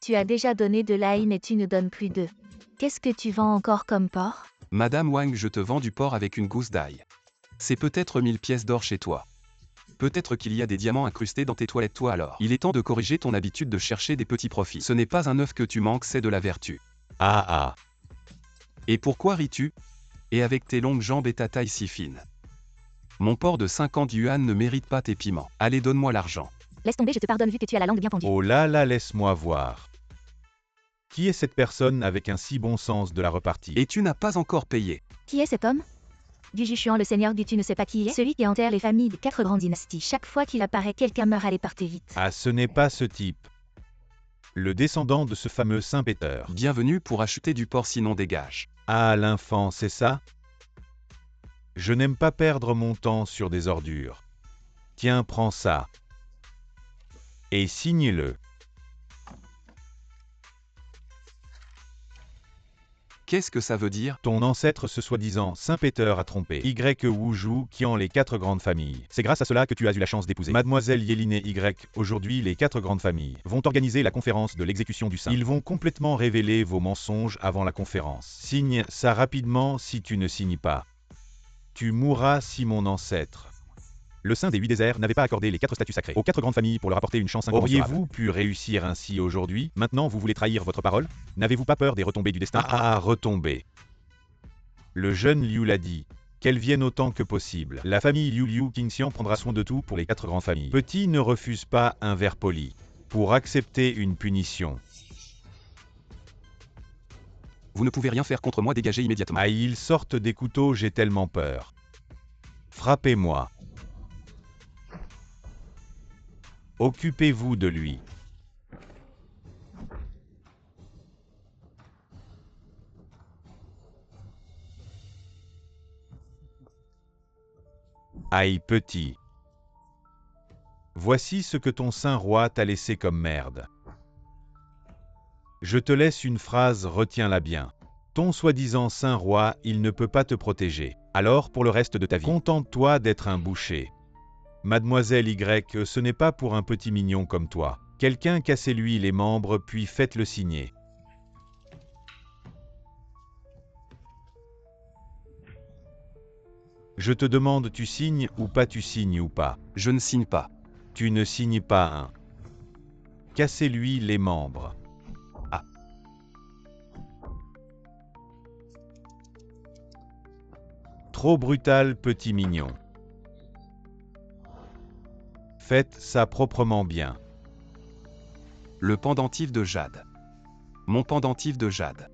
Tu as déjà donné de l'ail mais tu ne donnes plus d'œufs. Qu'est-ce que tu vends encore comme porc? Madame Wang, je te vends du porc avec une gousse d'ail. C'est peut-être 1000 pièces d'or chez toi. Peut-être qu'il y a des diamants incrustés dans tes toilettes toi alors. Il est temps de corriger ton habitude de chercher des petits profits. Ce n'est pas un œuf que tu manques, c'est de la vertu. Ah ah. Et pourquoi ris-tu? Et avec tes longues jambes et ta taille si fine. Mon porc de 50 yuan ne mérite pas tes piments. Allez, donne-moi l'argent. Laisse tomber, je te pardonne vu que tu as la langue bien pendue. Oh là là, laisse-moi voir. Qui est cette personne avec un si bon sens de la repartie? Et tu n'as pas encore payé. Qui est cet homme? Du Jushuan, le seigneur du tu ne sais pas qui est? Celui qui enterre les familles des 4 grandes dynasties. Chaque fois qu'il apparaît, quelqu'un meurt, allez partez vite. Ah, ce n'est pas ce type. Le descendant de ce fameux Saint-Péter. Bienvenue pour acheter du porc, sinon dégage. Ah, l'infant, c'est ça? Je n'aime pas perdre mon temps sur des ordures. Tiens, prends ça. Et signe-le. Qu'est-ce que ça veut dire? Ton ancêtre, ce soi-disant Saint-Péter, a trompé Y. Wuzhou, qui ont les 4 grandes familles. C'est grâce à cela que tu as eu la chance d'épouser Mademoiselle Yélinée Y. Aujourd'hui, les 4 grandes familles vont organiser la conférence de l'exécution du saint. Ils vont complètement révéler vos mensonges avant la conférence. Signe ça rapidement. Si tu ne signes pas, tu mourras. Si mon ancêtre, le saint des 8 déserts, n'avait pas accordé les 4 statues sacrées aux 4 grandes familles pour leur apporter une chance incommensurable. Auriez-vous pu réussir ainsi aujourd'hui? Maintenant, vous voulez trahir votre parole? N'avez-vous pas peur des retombées du destin? Ah, retombées. Le jeune Liu l'a dit. Qu'elles viennent autant que possible. La famille Liu Qingxian prendra soin de tout pour les 4 grandes familles. Petit ne refuse pas un verre poli pour accepter une punition. Vous ne pouvez rien faire contre moi, dégagez immédiatement. Ah, ils sortent des couteaux, j'ai tellement peur. Frappez-moi. Occupez-vous de lui. Aïe petit. Voici ce que ton saint roi t'a laissé comme merde. Je te laisse une phrase, retiens-la bien. Ton soi-disant saint roi, il ne peut pas te protéger. Alors pour le reste de ta vie, contente-toi d'être un boucher. Mademoiselle Y, ce n'est pas pour un petit mignon comme toi. Quelqu'un cassez-lui les membres puis faites-le signer. Je te demande, tu signes ou pas? Tu signes ou pas? Je ne signe pas. Tu ne signes pas un. Cassez-lui les membres. Ah. Trop brutal, petit mignon. Faites ça proprement bien. Le pendentif de jade. Mon pendentif de jade.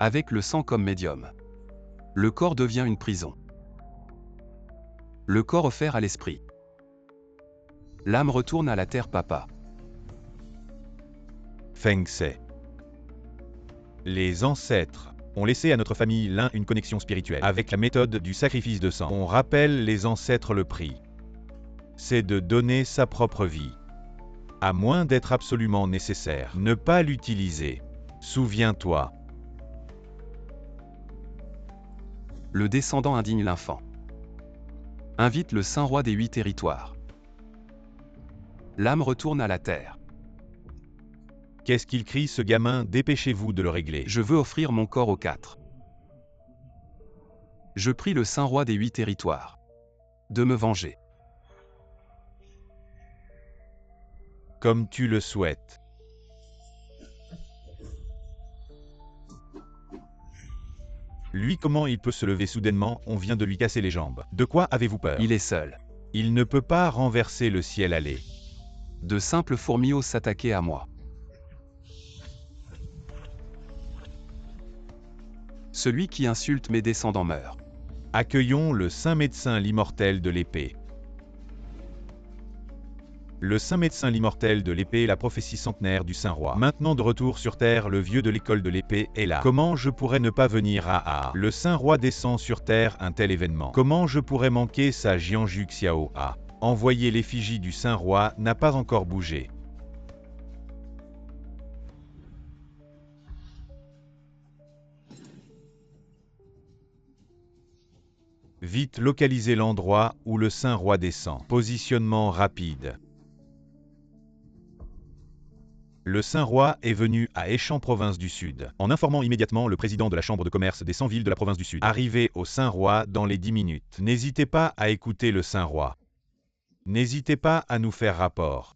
Avec le sang comme médium. Le corps devient une prison. Le corps offert à l'esprit. L'âme retourne à la terre, papa. Feng Sei. Les ancêtres ont laissé à notre famille l'un une connexion spirituelle. Avec la méthode du sacrifice de sang, on rappelle les ancêtres le prix. C'est de donner sa propre vie. À moins d'être absolument nécessaire, ne pas l'utiliser. Souviens-toi. Le descendant indigne l'infant. Invite le saint roi des 8 territoires. L'âme retourne à la terre. Qu'est-ce qu'il crie ce gamin? Dépêchez-vous de le régler. Je veux offrir mon corps aux 4. Je prie le saint roi des 8 territoires de me venger. Comme tu le souhaites. Lui, comment il peut se lever soudainement? On vient de lui casser les jambes. De quoi avez-vous peur? Il est seul. Il ne peut pas renverser le ciel, allez. De simples fourmis osent s'attaquer à moi. Celui qui insulte mes descendants meurt. Accueillons le saint médecin l'immortel de l'épée. Le saint médecin l'immortel de l'épée, la prophétie centenaire du saint roi. Maintenant de retour sur terre, le vieux de l'école de l'épée est là. Comment je pourrais ne pas venir à le saint roi descend sur terre, un tel événement. Comment je pourrais manquer sa Jianju Xiao a envoyé l'effigie du saint roi, n'a pas encore bougé. Vite localiser l'endroit où le saint roi descend. Positionnement rapide. Le Saint-Roi est venu à Échamps, province du Sud, en informant immédiatement le président de la Chambre de commerce des 100 villes de la province du Sud. Arrivé au Saint-Roi dans les 10 minutes. N'hésitez pas à écouter le Saint-Roi. N'hésitez pas à nous faire rapport.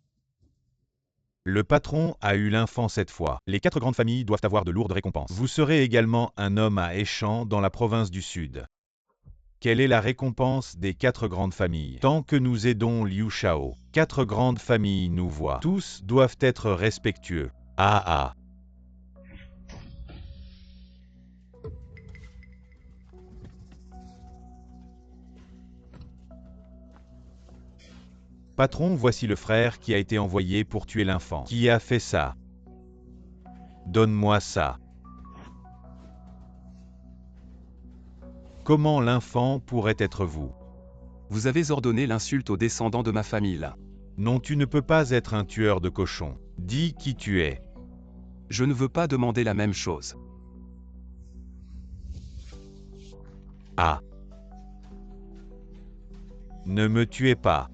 Le patron a eu l'enfant cette fois. Les 4 grandes familles doivent avoir de lourdes récompenses. Vous serez également un homme à Échamps dans la province du Sud. Quelle est la récompense des 4 grandes familles? Tant que nous aidons Liu Shao, 4 grandes familles nous voient. Tous doivent être respectueux. Ah ah. Patron, voici le frère qui a été envoyé pour tuer l'enfant. Qui a fait ça? Donne-moi ça. Comment l'enfant pourrait être vous? Vous avez ordonné l'insulte aux descendants de ma famille là. Non, tu ne peux pas être un tueur de cochons. Dis qui tu es. Je ne veux pas demander la même chose. Ah. Ne me tuez pas.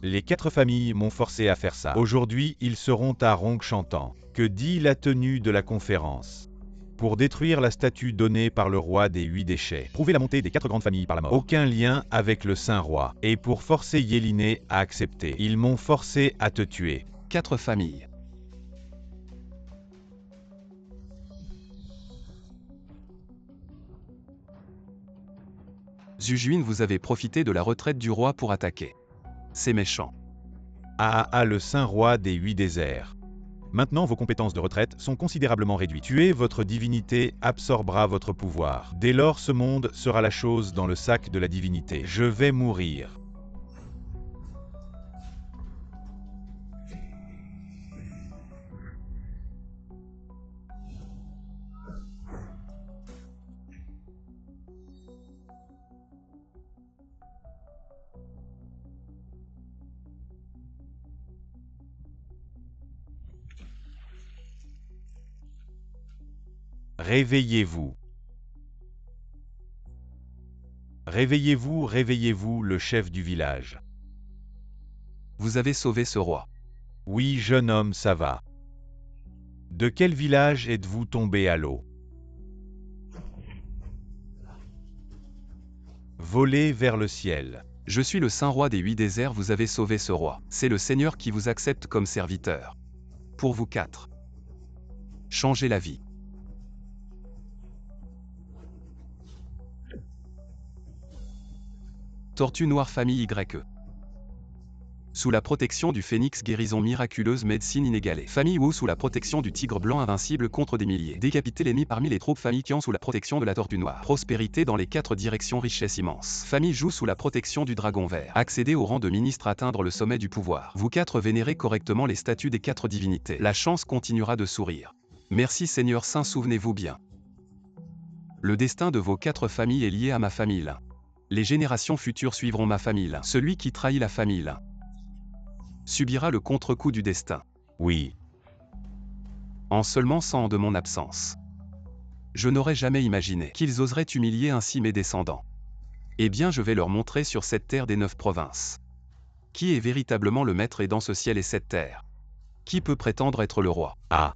Les 4 familles m'ont forcé à faire ça. Aujourd'hui, ils seront à Rongshantan. Que dit la tenue de la conférence? Pour détruire la statue donnée par le roi des 8 déchets. Prouver la montée des 4 grandes familles par la mort. Aucun lien avec le Saint-Roi. Et pour forcer Yéliné à accepter. Ils m'ont forcé à te tuer. 4 familles. Zujuin, vous avez profité de la retraite du roi pour attaquer. C'est méchant. Le Saint-Roi des 8 déserts. Maintenant, vos compétences de retraite sont considérablement réduites. Tuer votre divinité absorbera votre pouvoir. Dès lors, ce monde sera la chose dans le sac de la divinité. Je vais mourir. Réveillez-vous. Réveillez-vous, réveillez-vous, le chef du village. Vous avez sauvé ce roi. Oui, jeune homme, ça va. De quel village êtes-vous tombé à l'eau? Volez vers le ciel. Je suis le Saint-Roi des 8 déserts, vous avez sauvé ce roi. C'est le Seigneur qui vous accepte comme serviteur. Pour vous 4. Changez la vie. Tortue noire famille YE. Sous la protection du phénix, guérison miraculeuse, médecine inégalée. Famille Wu sous la protection du tigre blanc, invincible contre des milliers. Décapiter l'ennemi parmi les troupes. Famille Qian sous la protection de la tortue noire. Prospérité dans les 4 directions, richesse immense. Famille Zhou sous la protection du dragon vert. Accéder au rang de ministre, atteindre le sommet du pouvoir. Vous 4 vénérez correctement les statues des 4 divinités. La chance continuera de sourire. Merci Seigneur Saint, souvenez-vous bien. Le destin de vos 4 familles est lié à ma famille là. Les générations futures suivront ma famille là. Celui qui trahit la famille là subira le contre-coup du destin. Oui. En seulement 100 ans de mon absence. Je n'aurais jamais imaginé qu'ils oseraient humilier ainsi mes descendants. Eh bien, je vais leur montrer sur cette terre des 9 provinces. Qui est véritablement le maître et dans ce ciel et cette terre? Qui peut prétendre être le roi? Ah.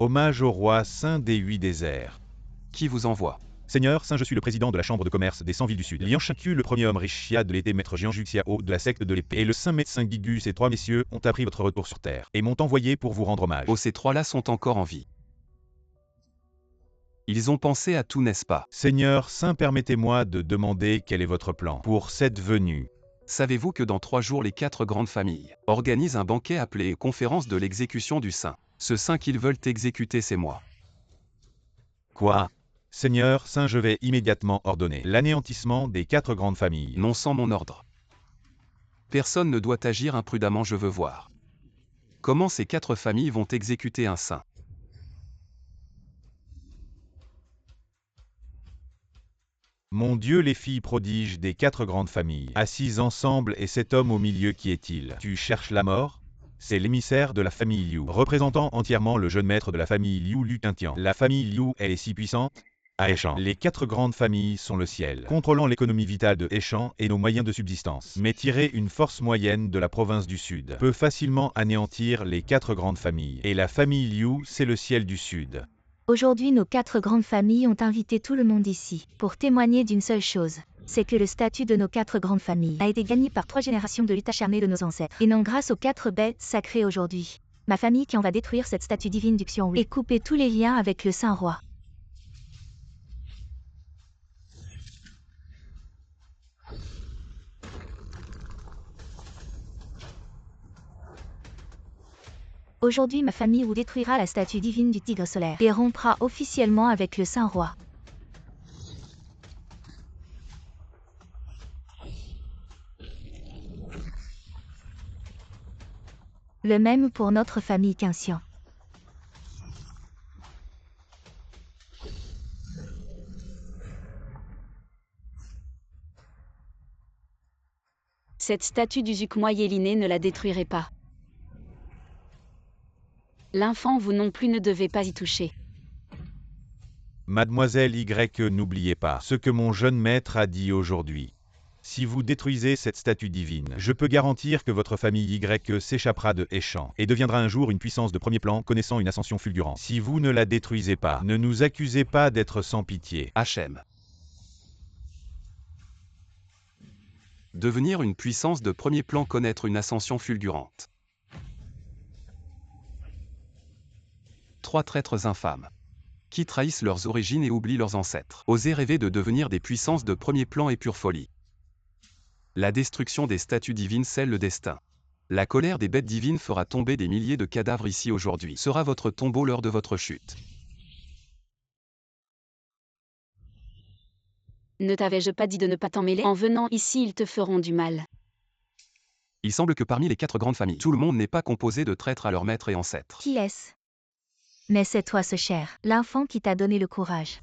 Hommage au roi saint des 8 déserts. Qui vous envoie? Seigneur Saint, je suis le président de la Chambre de commerce des 100 villes du Sud. Lian Shaku, le premier homme riche Xia de l'été, maître Jian Juxiao de la secte de l'épée, et le saint médecin Gigu, ces 3 messieurs ont appris votre retour sur terre, et m'ont envoyé pour vous rendre hommage. Oh, ces 3-là sont encore en vie. Ils ont pensé à tout, n'est-ce pas? Seigneur Saint, permettez-moi de demander quel est votre plan pour cette venue. Savez-vous que dans 3 jours, les 4 grandes familles organisent un banquet appelé conférence de l'exécution du saint? Ce saint qu'ils veulent exécuter, c'est moi. Quoi? Seigneur Saint, je vais immédiatement ordonner l'anéantissement des 4 grandes familles. Non, sans mon ordre. Personne ne doit agir imprudemment, je veux voir. Comment ces 4 familles vont exécuter un saint? Mon Dieu, les filles prodiges des 4 grandes familles, assises ensemble, et cet homme au milieu, qui est-il? Tu cherches la mort? C'est l'émissaire de la famille Liu, représentant entièrement le jeune maître de la famille Liu, Lu Quintian. La famille Liu, elle est si puissante? à Échan. Les 4 grandes familles sont le ciel, contrôlant l'économie vitale de Échan et nos moyens de subsistance. Mais tirer une force moyenne de la province du Sud peut facilement anéantir les 4 grandes familles. Et la famille Liu, c'est le ciel du Sud. Aujourd'hui, nos 4 grandes familles ont invité tout le monde ici pour témoigner d'une seule chose. C'est que le statut de nos 4 grandes familles a été gagné par 3 générations de lutte acharnée de nos ancêtres, et non grâce aux 4 bêtes sacrées aujourd'hui. Ma famille qui en va détruire cette statue divine du Xionghui et couper tous les liens avec le Saint-Roi. Aujourd'hui, ma famille vous détruira la statue divine du tigre solaire et rompra officiellement avec le Saint-Roi. Le même pour notre famille Quinxian. Cette statue du Zuc-moi Yéliné ne la détruirez pas. L'infant, vous non plus ne devez pas y toucher. Mademoiselle Y, n'oubliez pas ce que mon jeune maître a dit aujourd'hui. Si vous détruisez cette statue divine, je peux garantir que votre famille Y s'échappera de Échan et deviendra un jour une puissance de premier plan connaissant une ascension fulgurante. Si vous ne la détruisez pas, ne nous accusez pas d'être sans pitié. HM. Devenir une puissance de premier plan, connaître une ascension fulgurante. 3 traîtres infâmes qui trahissent leurs origines et oublient leurs ancêtres. Oser rêver de devenir des puissances de premier plan est pure folie. La destruction des statues divines scelle le destin. La colère des bêtes divines fera tomber des milliers de cadavres ici aujourd'hui. Sera votre tombeau lors de votre chute. Ne t'avais-je pas dit de ne pas t'en mêler? En venant ici, ils te feront du mal. Il semble que parmi les 4 grandes familles, tout le monde n'est pas composé de traîtres à leurs maîtres et ancêtres. Qui est-ce? Mais c'est toi ce cher, l'enfant qui t'a donné le courage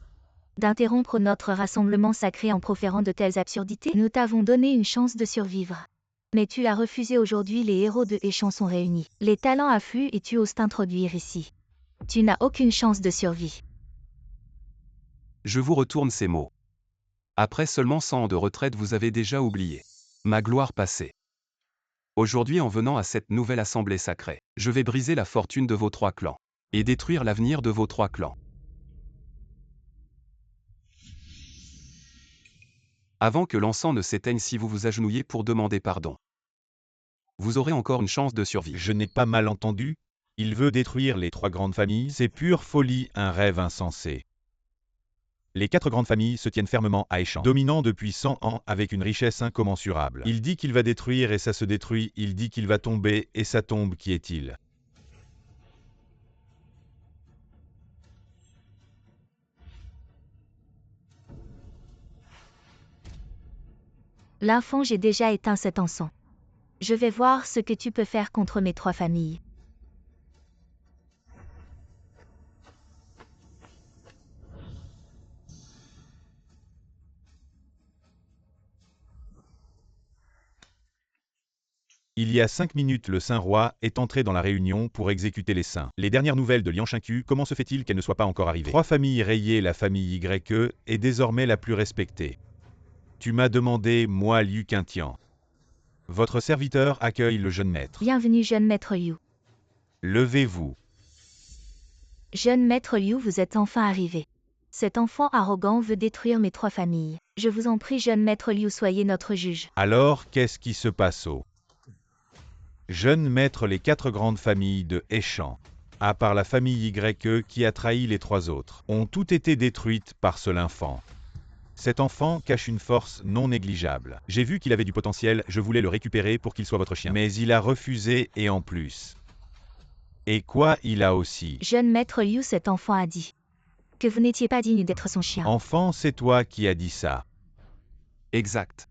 d'interrompre notre rassemblement sacré en proférant de telles absurdités. Nous t'avons donné une chance de survivre. Mais tu l'as refusé. Aujourd'hui, les héros de Échan sont réunis. Les talents affluent et tu oses t'introduire ici. Tu n'as aucune chance de survie. Je vous retourne ces mots. Après seulement 100 ans de retraite, vous avez déjà oublié ma gloire passée. Aujourd'hui, en venant à cette nouvelle assemblée sacrée, je vais briser la fortune de vos 3 clans et détruire l'avenir de vos 3 clans. Avant que l'encens ne s'éteigne, si vous vous agenouillez pour demander pardon, vous aurez encore une chance de survie. Je n'ai pas mal entendu. Il veut détruire les 3 grandes familles. C'est pure folie, un rêve insensé. Les 4 grandes familles se tiennent fermement à Échan, dominant depuis 100 ans avec une richesse incommensurable. Il dit qu'il va détruire et ça se détruit. Il dit qu'il va tomber et ça tombe. Qui est-il? L'enfant, j'ai déjà éteint cet encens. Je vais voir ce que tu peux faire contre mes 3 familles. Il y a 5 minutes, le Saint-Roi est entré dans la réunion pour exécuter les saints. Les dernières nouvelles de Liang Shinku, comment se fait-il qu'elle ne soit pas encore arrivée? 3 familles rayées, la famille YE est désormais la plus respectée. Tu m'as demandé, moi Liu Quintian. Votre serviteur accueille le jeune maître. Bienvenue, jeune maître Liu. Levez-vous. Jeune maître Liu, vous êtes enfin arrivé. Cet enfant arrogant veut détruire mes 3 familles. Je vous en prie, jeune maître Liu, soyez notre juge. Alors, qu'est-ce qui se passe au jeune maître? Les 4 grandes familles de Échan, à part la famille YE qui a trahi les 3 autres, ont toutes été détruites par ce l'enfant. Cet enfant cache une force non négligeable. J'ai vu qu'il avait du potentiel, je voulais le récupérer pour qu'il soit votre chien. Mais il a refusé et en plus. Et quoi, il a aussi. Jeune maître Liu, cet enfant a dit que vous n'étiez pas digne d'être son chien. Enfant, c'est toi qui as dit ça. Exact.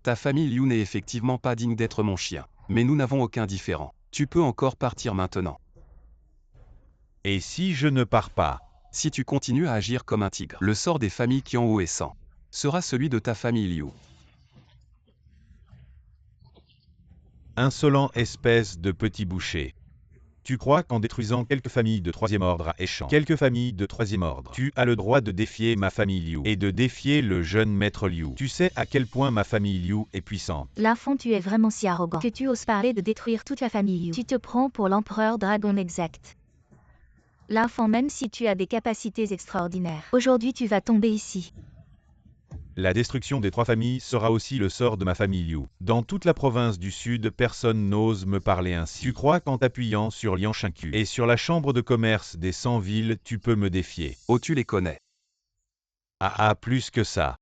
Ta famille Liu n'est effectivement pas digne d'être mon chien. Mais nous n'avons aucun différend. Tu peux encore partir maintenant. Et si je ne pars pas? Si tu continues à agir comme un tigre, le sort des familles Qianwu et San sera celui de ta famille Liu. Insolent espèce de petit boucher. Tu crois qu'en détruisant quelques familles de troisième ordre à Échan, quelques familles de troisième ordre, tu as le droit de défier ma famille Liu et de défier le jeune maître Liu. Tu sais à quel point ma famille Liu est puissante. L'enfant, tu es vraiment si arrogant que tu oses parler de détruire toute la famille Liu. Tu te prends pour l'empereur dragon exact. L'enfant, même si tu as des capacités extraordinaires, aujourd'hui tu vas tomber ici. La destruction des trois familles sera aussi le sort de ma famille Liu. Dans toute la province du Sud, personne n'ose me parler ainsi. Tu crois qu'en t'appuyant sur Lianshanqiu et sur la chambre de commerce des 100 villes, tu peux me défier? Oh, tu les connais. Plus que ça.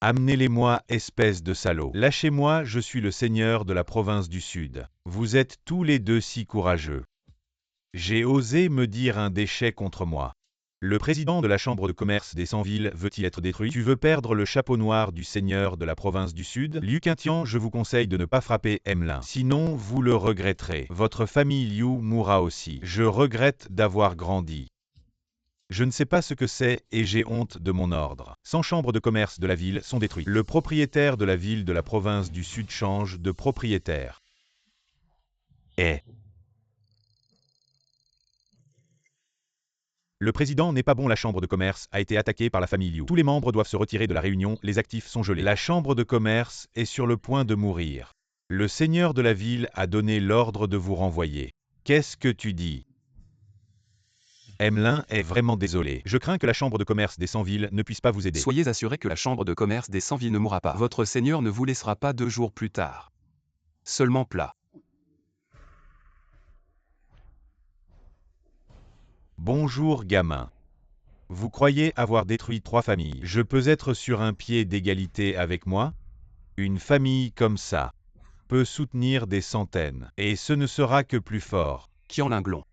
Amenez-les-moi, espèce de salaud. Lâchez-moi, je suis le seigneur de la province du Sud. Vous êtes tous les deux si courageux. J'ai osé me dire un déchet contre moi. Le président de la chambre de commerce des 100 villes veut-il être détruit? Tu veux perdre le chapeau noir du seigneur de la province du Sud? Liu Qingtian, je vous conseille de ne pas frapper Emlin. Sinon, vous le regretterez. Votre famille Liu mourra aussi. Je regrette d'avoir grandi. Je ne sais pas ce que c'est et j'ai honte de mon ordre. 100 chambres de commerce de la ville sont détruites. Le propriétaire de la ville de la province du Sud change de propriétaire. Le président n'est pas bon. La chambre de commerce a été attaquée par la famille Liu. Tous les membres doivent se retirer de la réunion, les actifs sont gelés. La chambre de commerce est sur le point de mourir. Le seigneur de la ville a donné l'ordre de vous renvoyer. Qu'est-ce que tu dis? Emlin est vraiment désolé. Je crains que la chambre de commerce des 100 villes ne puisse pas vous aider. Soyez assurés que la chambre de commerce des 100 villes ne mourra pas. Votre seigneur ne vous laissera pas 2 jours plus tard. Seulement plat. Bonjour gamin. Vous croyez avoir détruit 3 familles. Je peux être sur un pied d'égalité avec moi? Une famille comme ça peut soutenir des centaines. Et ce ne sera que plus fort. Qianlinglong.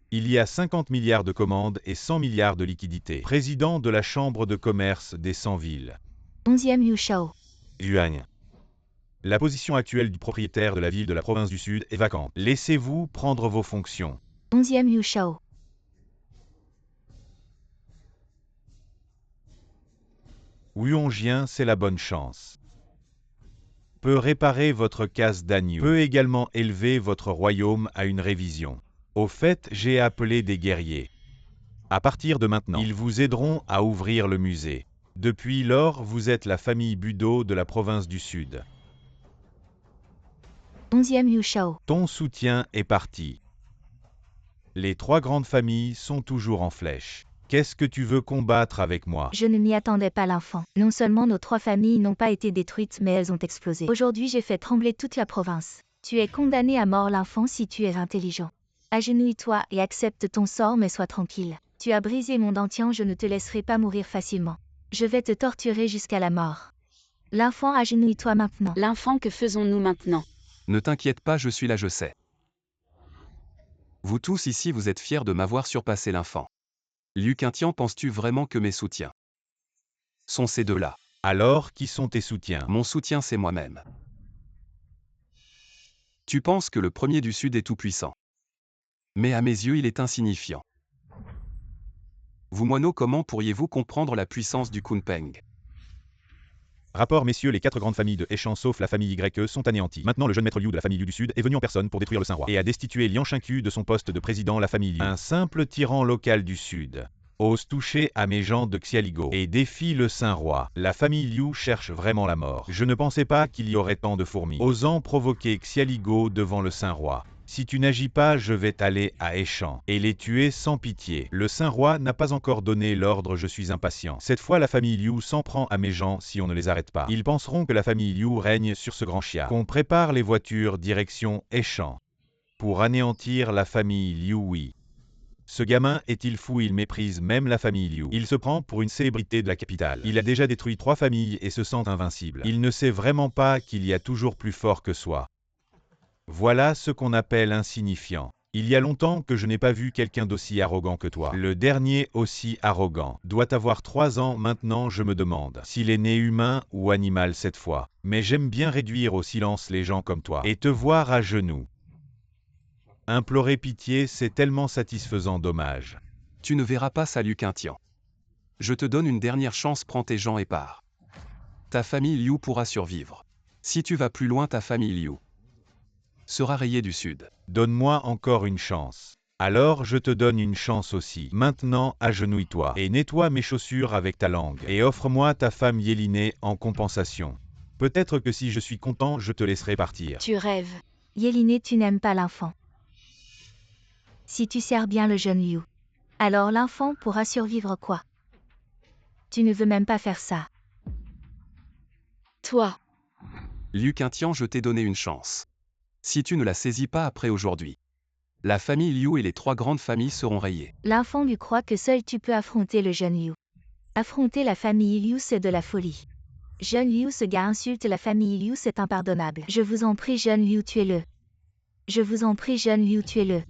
Il y a 50 milliards de commandes et 100 milliards de liquidités. Président de la chambre de commerce des 100 villes. 11e Yu Shao. Yuan. La position actuelle du propriétaire de la ville de la province du Sud est vacante. Laissez-vous prendre vos fonctions. 11e Yu Shao. Wuongjien, c'est la bonne chance. Peut réparer votre case d'agneau. Peut également élever votre royaume à une révision. Au fait, j'ai appelé des guerriers. À partir de maintenant, ils vous aideront à ouvrir le musée. Depuis lors, vous êtes la famille Budo de la province du Sud. 11e Yu Shao. Ton soutien est parti. Les 3 grandes familles sont toujours en flèche. Qu'est-ce que tu veux combattre avec moi? Je ne m'y attendais pas, l'enfant. Non seulement nos 3 familles n'ont pas été détruites, mais elles ont explosé. Aujourd'hui, j'ai fait trembler toute la province. Tu es condamné à mort, l'enfant, si tu es intelligent. Agenouille-toi et accepte ton sort, mais sois tranquille. Tu as brisé mon dentier, je ne te laisserai pas mourir facilement. Je vais te torturer jusqu'à la mort. L'enfant, agenouille-toi maintenant. L'enfant, que faisons-nous maintenant? Ne t'inquiète pas, je suis là, je sais. Vous tous ici, vous êtes fiers de m'avoir surpassé, l'enfant. Liu Qingtian, penses-tu vraiment que mes soutiens sont ces deux-là? Alors, qui sont tes soutiens? Mon soutien, c'est moi-même. Tu penses que le premier du Sud est tout-puissant. Mais à mes yeux, il est insignifiant. Vous moineaux, comment pourriez-vous comprendre la puissance du Kunpeng? Rapport, messieurs, les 4 grandes familles de Échan sauf la famille Y sont anéanties. Maintenant, le jeune maître Liu de la famille Liu du Sud est venu en personne pour détruire le Saint-Roi et a destitué Lianshanqiu de son poste de président la famille Liu. Un simple tyran local du Sud ose toucher à mes gens de Xialigo et défie le Saint-Roi. La famille Liu cherche vraiment la mort. Je ne pensais pas qu'il y aurait tant de fourmis osant provoquer Xialigo devant le Saint-Roi. Si tu n'agis pas, je vais t'aller à Échan et les tuer sans pitié. Le Saint-Roi n'a pas encore donné l'ordre, je suis impatient. Cette fois, la famille Liu s'en prend à mes gens si on ne les arrête pas. Ils penseront que la famille Liu règne sur ce grand chia. Qu'on prépare les voitures direction Échan pour anéantir la famille Liu. Oui. Ce gamin est-il fou? Il méprise même la famille Liu. Il se prend pour une célébrité de la capitale. Il a déjà détruit 3 familles et se sent invincible. Il ne sait vraiment pas qu'il y a toujours plus fort que soi. Voilà ce qu'on appelle insignifiant. Il y a longtemps que je n'ai pas vu quelqu'un d'aussi arrogant que toi. Le dernier aussi arrogant doit avoir 3 ans maintenant, je me demande s'il est né humain ou animal cette fois. Mais j'aime bien réduire au silence les gens comme toi et te voir à genoux. Implorer pitié, c'est tellement satisfaisant, dommage. Tu ne verras pas ça, Liu Qingtian. Je te donne une dernière chance, prends tes gens et pars. Ta famille Liu pourra survivre. Si tu vas plus loin, ta famille Liu sera rayé du sud. Donne-moi encore une chance. Alors je te donne une chance aussi. Maintenant, agenouille-toi et nettoie mes chaussures avec ta langue. Et offre-moi ta femme Yélinée en compensation. Peut-être que si je suis content, je te laisserai partir. Tu rêves. Yélinée, tu n'aimes pas l'enfant. Si tu sers bien le jeune Liu, alors l'enfant pourra survivre quoi? Tu ne veux même pas faire ça. Toi. Liu Qingtian, je t'ai donné une chance. Si tu ne la saisis pas après aujourd'hui, la famille Liu et les 3 grandes familles seront rayées. L'enfant lui croit que seul tu peux affronter le jeune Liu. Affronter la famille Liu, c'est de la folie. Jeune Liu, ce gars insulte la famille Liu, c'est impardonnable. Je vous en prie, jeune Liu, tuez-le. Je vous en prie, jeune Liu, tuez-le.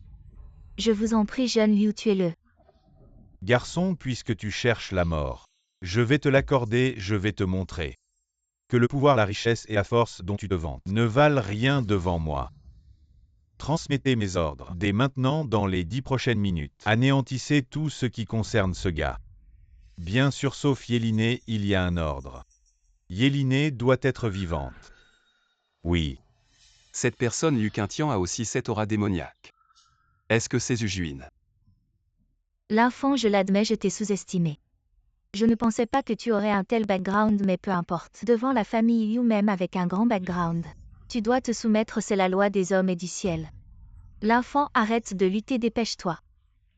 Je vous en prie, jeune Liu, tuez-le. Garçon, puisque tu cherches la mort, je vais te l'accorder, je vais te montrer que le pouvoir, la richesse et la force dont tu te vantes ne valent rien devant moi. Transmettez mes ordres. Dès maintenant, dans les 10 prochaines minutes, anéantissez tout ce qui concerne ce gars. Bien sûr, sauf Yélinée, il y a un ordre. Yélinée doit être vivante. Oui. Cette personne Liu Qingtian a aussi cette aura démoniaque. Est-ce que c'est Zhujuin? L'enfant, je l'admets, je t'ai sous-estimé. Je ne pensais pas que tu aurais un tel background, mais peu importe. Devant la famille Liu, même avec un grand background, tu dois te soumettre, c'est la loi des hommes et du ciel. L'enfant, arrête de lutter, dépêche-toi.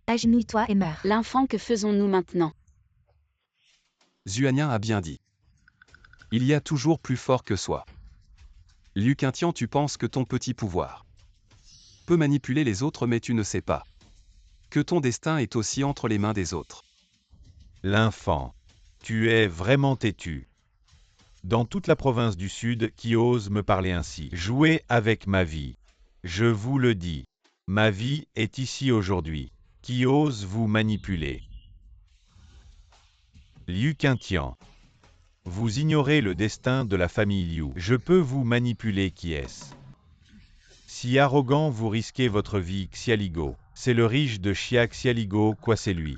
Agenouille-toi et meurs. L'enfant, que faisons-nous maintenant? Zuanien a bien dit. Il y a toujours plus fort que soi. Liu Qingtian, tu penses que ton petit pouvoir peut manipuler les autres, mais tu ne sais pas que ton destin est aussi entre les mains des autres. L'enfant. Tu es vraiment têtu. Dans toute la province du Sud, qui ose me parler ainsi? Jouer avec ma vie. Je vous le dis. Ma vie est ici aujourd'hui. Qui ose vous manipuler? Liu Qingtian. Vous ignorez le destin de la famille Liu. Je peux vous manipuler, qui est-ce? Si arrogant, vous risquez votre vie, Xialigo. C'est le riche de Xia. Xialigo, quoi, c'est lui?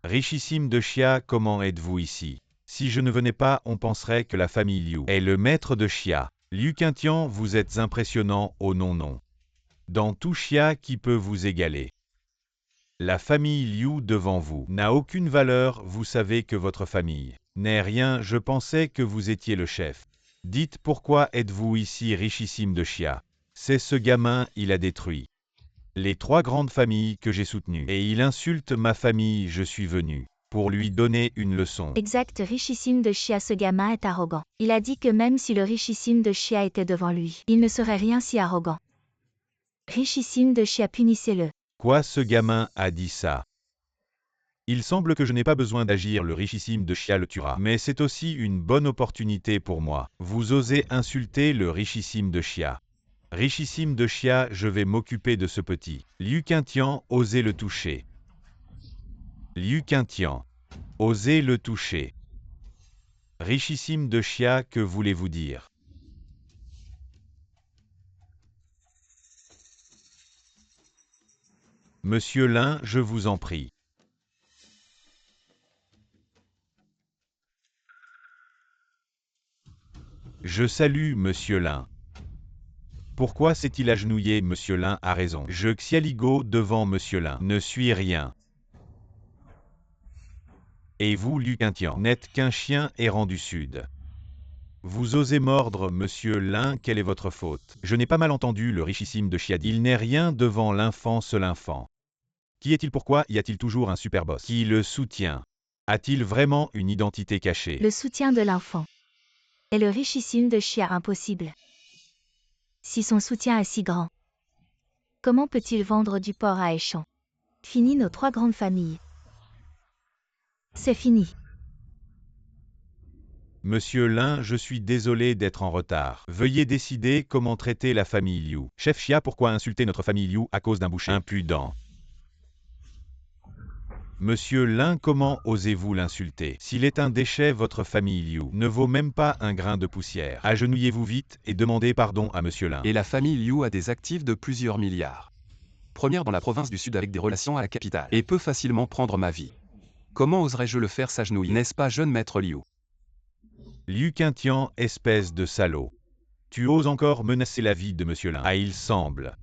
Richissime de Xia, comment êtes-vous ici? Si je ne venais pas, on penserait que la famille Liu est le maître de Xia. Liu Qingtian, vous êtes impressionnant, oh non. Dans tout Xia, qui peut vous égaler? La famille Liu devant vous n'a aucune valeur, vous savez que votre famille n'est rien, je pensais que vous étiez le chef. Dites, pourquoi êtes-vous ici, richissime de Xia? C'est ce gamin, il a détruit les 3 grandes familles que j'ai soutenues. Et il insulte ma famille, je suis venu pour lui donner une leçon. Exact, richissime de Xia, ce gamin est arrogant. Il a dit que même si le richissime de Xia était devant lui, il ne serait rien si arrogant. Richissime de Xia, punissez-le. Quoi, ce gamin a dit ça? Il semble que je n'ai pas besoin d'agir, le richissime de Xia le tuera. Mais c'est aussi une bonne opportunité pour moi. Vous osez insulter le richissime de Xia. Richissime de Xia, je vais m'occuper de ce petit. Liu Qingtian, osez le toucher. Liu Qingtian, osez le toucher. Richissime de Xia, que voulez-vous dire? Monsieur Lin, je vous en prie. Je salue Monsieur Lin. Pourquoi s'est-il agenouillé? Monsieur Lin a raison. Je Xialigo devant Monsieur Lin ne suis rien. Et vous, Liu Qingtian, n'êtes qu'un chien errant du Sud. Vous osez mordre Monsieur Lin, quelle est votre faute? Je n'ai pas mal entendu, le richissime de Xia dit. Il n'est rien devant l'enfant, seul enfant. Qui est-il? Pourquoi y a-t-il toujours un super boss qui le soutient? A-t-il vraiment une identité cachée? Le soutien de l'enfant. Et le richissime de Xia, impossible. Si son soutien est si grand, comment peut-il vendre du porc à échange? Fini nos 3 grandes familles. C'est fini. Monsieur Lin, je suis désolé d'être en retard. Veuillez décider comment traiter la famille Liu. Chef Xia, pourquoi insulter notre famille Liu à cause d'un boucher impudent? Monsieur Lin, comment osez-vous l'insulter? S'il est un déchet, votre famille Liu ne vaut même pas un grain de poussière. Agenouillez-vous vite et demandez pardon à Monsieur Lin. Et la famille Liu a des actifs de plusieurs milliards. Première dans la province du Sud avec des relations à la capitale. Et peut facilement prendre ma vie. Comment oserais-je le faire s'agenouiller? N'est-ce pas, jeune maître Liu? Liu Qingtian, espèce de salaud. Tu oses encore menacer la vie de Monsieur Lin. Ah, il semble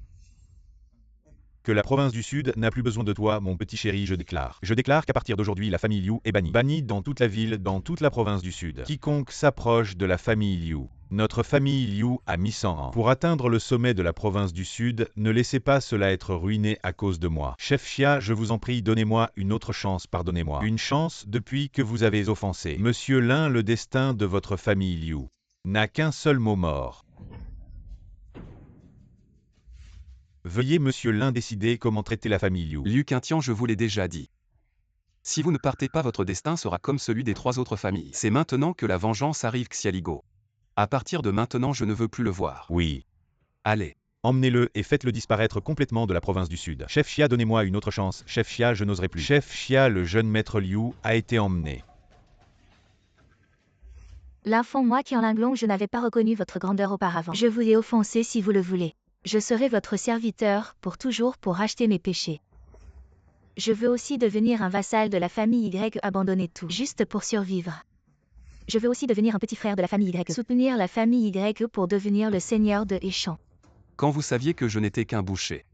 que la province du Sud n'a plus besoin de toi, mon petit chéri, je déclare. Je déclare qu'à partir d'aujourd'hui, la famille Liu est bannie. Bannie dans toute la ville, dans toute la province du Sud. Quiconque s'approche de la famille Liu. Notre famille Liu a mis 100 ans. Pour atteindre le sommet de la province du Sud, ne laissez pas cela être ruiné à cause de moi. Chef Xia, je vous en prie, donnez-moi une autre chance, pardonnez-moi. Une chance depuis que vous avez offensé Monsieur Lin, le destin de votre famille Liu n'a qu'un seul mot mort. Veuillez Monsieur Lin décider comment traiter la famille Liu. Liu Qingtian, je vous l'ai déjà dit. Si vous ne partez pas, votre destin sera comme celui des 3 autres familles. C'est maintenant que la vengeance arrive, Xialigo. À partir de maintenant, je ne veux plus le voir. Oui. Allez. Emmenez-le et faites-le disparaître complètement de la province du Sud. Chef Xia, donnez-moi une autre chance. Chef Xia, je n'oserai plus. Chef Xia, le jeune maître Liu a été emmené. L'enfant, moi qui en Linglong, je n'avais pas reconnu votre grandeur auparavant. Je vous ai offensé si vous le voulez. Je serai votre serviteur, pour toujours, pour racheter mes péchés. Je veux aussi devenir un vassal de la famille Y, abandonner tout, juste pour survivre. Je veux aussi devenir un petit frère de la famille Y, soutenir la famille Y pour devenir le seigneur de Heishan. Quand vous saviez que je n'étais qu'un boucher,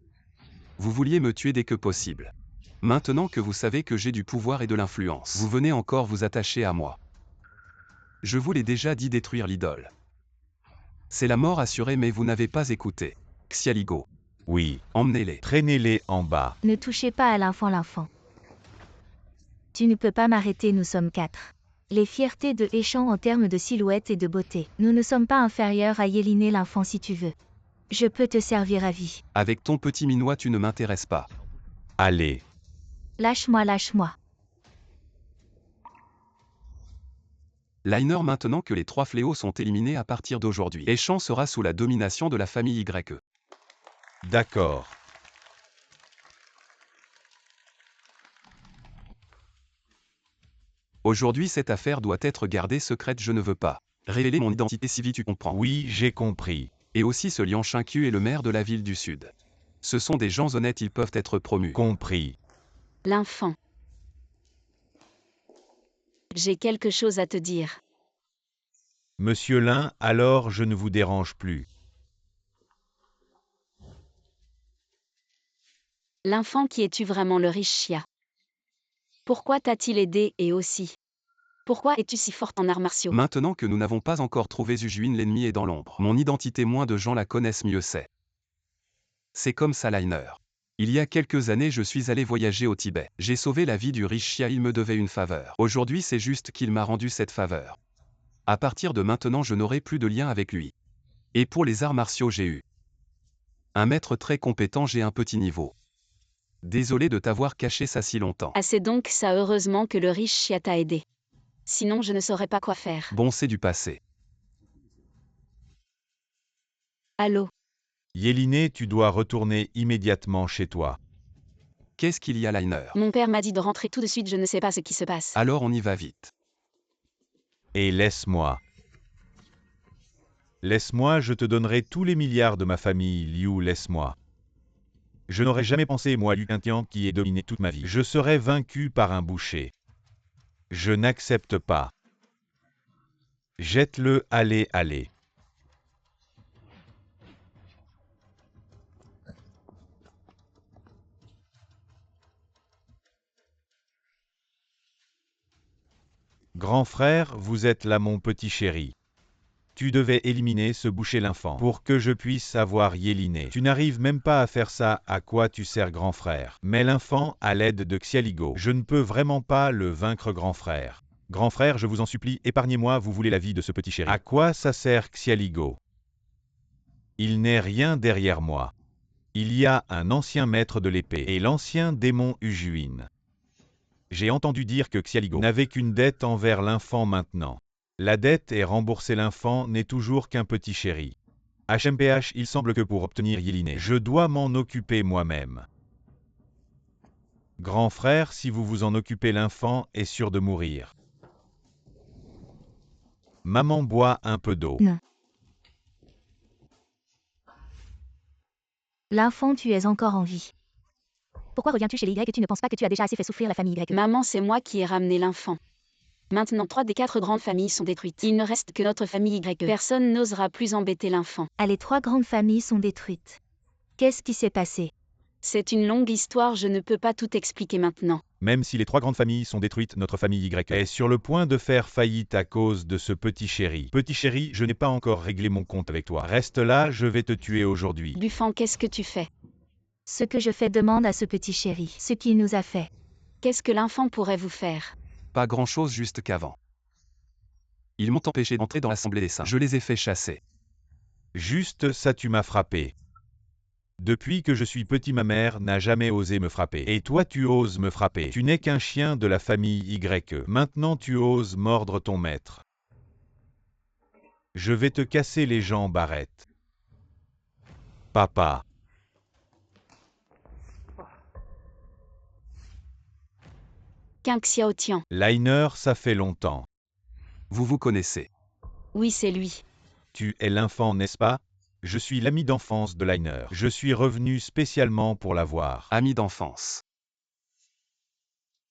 vous vouliez me tuer dès que possible. Maintenant que vous savez que j'ai du pouvoir et de l'influence, vous venez encore vous attacher à moi. Je vous l'ai déjà dit, détruire l'idole. C'est la mort assurée, mais vous n'avez pas écouté. Xialigo. Oui. Emmenez-les. Traînez-les en bas. Ne touchez pas à l'enfant. Tu ne peux pas m'arrêter, nous sommes 4. Les fiertés de Heishan en termes de silhouette et de beauté. Nous ne sommes pas inférieurs à Yéliné l'enfant si tu veux. Je peux te servir à vie. Avec ton petit minois, tu ne m'intéresses pas. Allez. Lâche-moi, lâche-moi. Liner, maintenant que les 3 fléaux sont éliminés à partir d'aujourd'hui, Heishan sera sous la domination de la famille YE. D'accord. Aujourd'hui, cette affaire doit être gardée secrète, je ne veux pas révéler mon identité si vite, tu comprends. Oui, j'ai compris. Et aussi ce Lian Xingqiu est le maire de la ville du Sud. Ce sont des gens honnêtes, ils peuvent être promus. Compris. L'enfant. J'ai quelque chose à te dire. Monsieur Lin, alors je ne vous dérange plus. L'enfant, qui es-tu vraiment, le riche Xia? Pourquoi t'a-t-il aidé, et aussi? Pourquoi es-tu si forte en arts martiaux? Maintenant que nous n'avons pas encore trouvé Zujuin, l'ennemi est dans l'ombre. Mon identité, moins de gens la connaissent, mieux c'est. C'est comme ça, Liner. Il y a quelques années, je suis allé voyager au Tibet. J'ai sauvé la vie du riche Xia, il me devait une faveur. Aujourd'hui, c'est juste qu'il m'a rendu cette faveur. À partir de maintenant, je n'aurai plus de lien avec lui. Et pour les arts martiaux, j'ai eu un maître très compétent, j'ai un petit niveau. Désolé de t'avoir caché ça si longtemps. Ah, c'est donc ça, heureusement que le riche Xia t'a aidé. Sinon, je ne saurais pas quoi faire. Bon, c'est du passé. Allô? Yéliné, tu dois retourner immédiatement chez toi. Qu'est-ce qu'il y a, Liner? Mon père m'a dit de rentrer tout de suite, je ne sais pas ce qui se passe. Alors on y va vite. Et laisse-moi. Laisse-moi, je te donnerai tous les milliards de ma famille, Liu, laisse-moi. Je n'aurais jamais pensé, moi, Liu Qingtian, qui ai dominé toute ma vie. Je serais vaincu par un boucher. Je n'accepte pas. Jette-le, allez, allez. Grand frère, vous êtes là, mon petit chéri. Tu devais éliminer ce boucher l'enfant pour que je puisse avoir Yéliné. Tu n'arrives même pas à faire ça, à quoi tu sers, grand frère? Mais l'enfant, à l'aide de Xialigo, je ne peux vraiment pas le vaincre, grand frère. Grand frère, je vous en supplie, épargnez-moi, vous voulez la vie de ce petit chéri. À quoi ça sert, Xialigo? Il n'est rien derrière moi. Il y a un ancien maître de l'épée et l'ancien démon Ujuin. J'ai entendu dire que Xialigo n'avait qu'une dette envers l'enfant maintenant. La dette est remboursée, l'enfant n'est toujours qu'un petit chéri. HMPH, il semble que pour obtenir Yéliné, je dois m'en occuper moi-même. Grand frère, si vous vous en occupez, l'enfant est sûr de mourir. Maman boit un peu d'eau. Non. L'enfant, tu es encore en vie. Pourquoi reviens-tu chez les Y et tu ne penses pas que tu as déjà assez fait souffrir la famille Y? Maman, c'est moi qui ai ramené l'enfant. Maintenant 3 des 4 grandes familles sont détruites. Il ne reste que notre famille YE. Personne n'osera plus embêter l'enfant. Les 3 grandes familles sont détruites. Qu'est-ce qui s'est passé? C'est une longue histoire, je ne peux pas tout expliquer maintenant. Même si les 3 grandes familles sont détruites, notre famille YE est sur le point de faire faillite à cause de ce petit chéri. Petit chéri, je n'ai pas encore réglé mon compte avec toi. Reste là, je vais te tuer aujourd'hui. Buffon, qu'est-ce que tu fais? Ce que je fais demande à ce petit chéri, ce qu'il nous a fait. Qu'est-ce que l'enfant pourrait vous faire? Pas grand-chose juste qu'avant. Ils m'ont empêché d'entrer dans l'Assemblée des Saints. Je les ai fait chasser. Juste ça, tu m'as frappé. Depuis que je suis petit, ma mère n'a jamais osé me frapper. Et toi, tu oses me frapper. Tu n'es qu'un chien de la famille YE. Maintenant, tu oses mordre ton maître. Je vais te casser les jambes, arrête. Papa. King Xiaotian. Liner, ça fait longtemps. Vous vous connaissez. Oui, c'est lui. Tu es l'enfant, n'est-ce pas? Je suis l'ami d'enfance de Liner. Je suis revenu spécialement pour la voir. Ami d'enfance.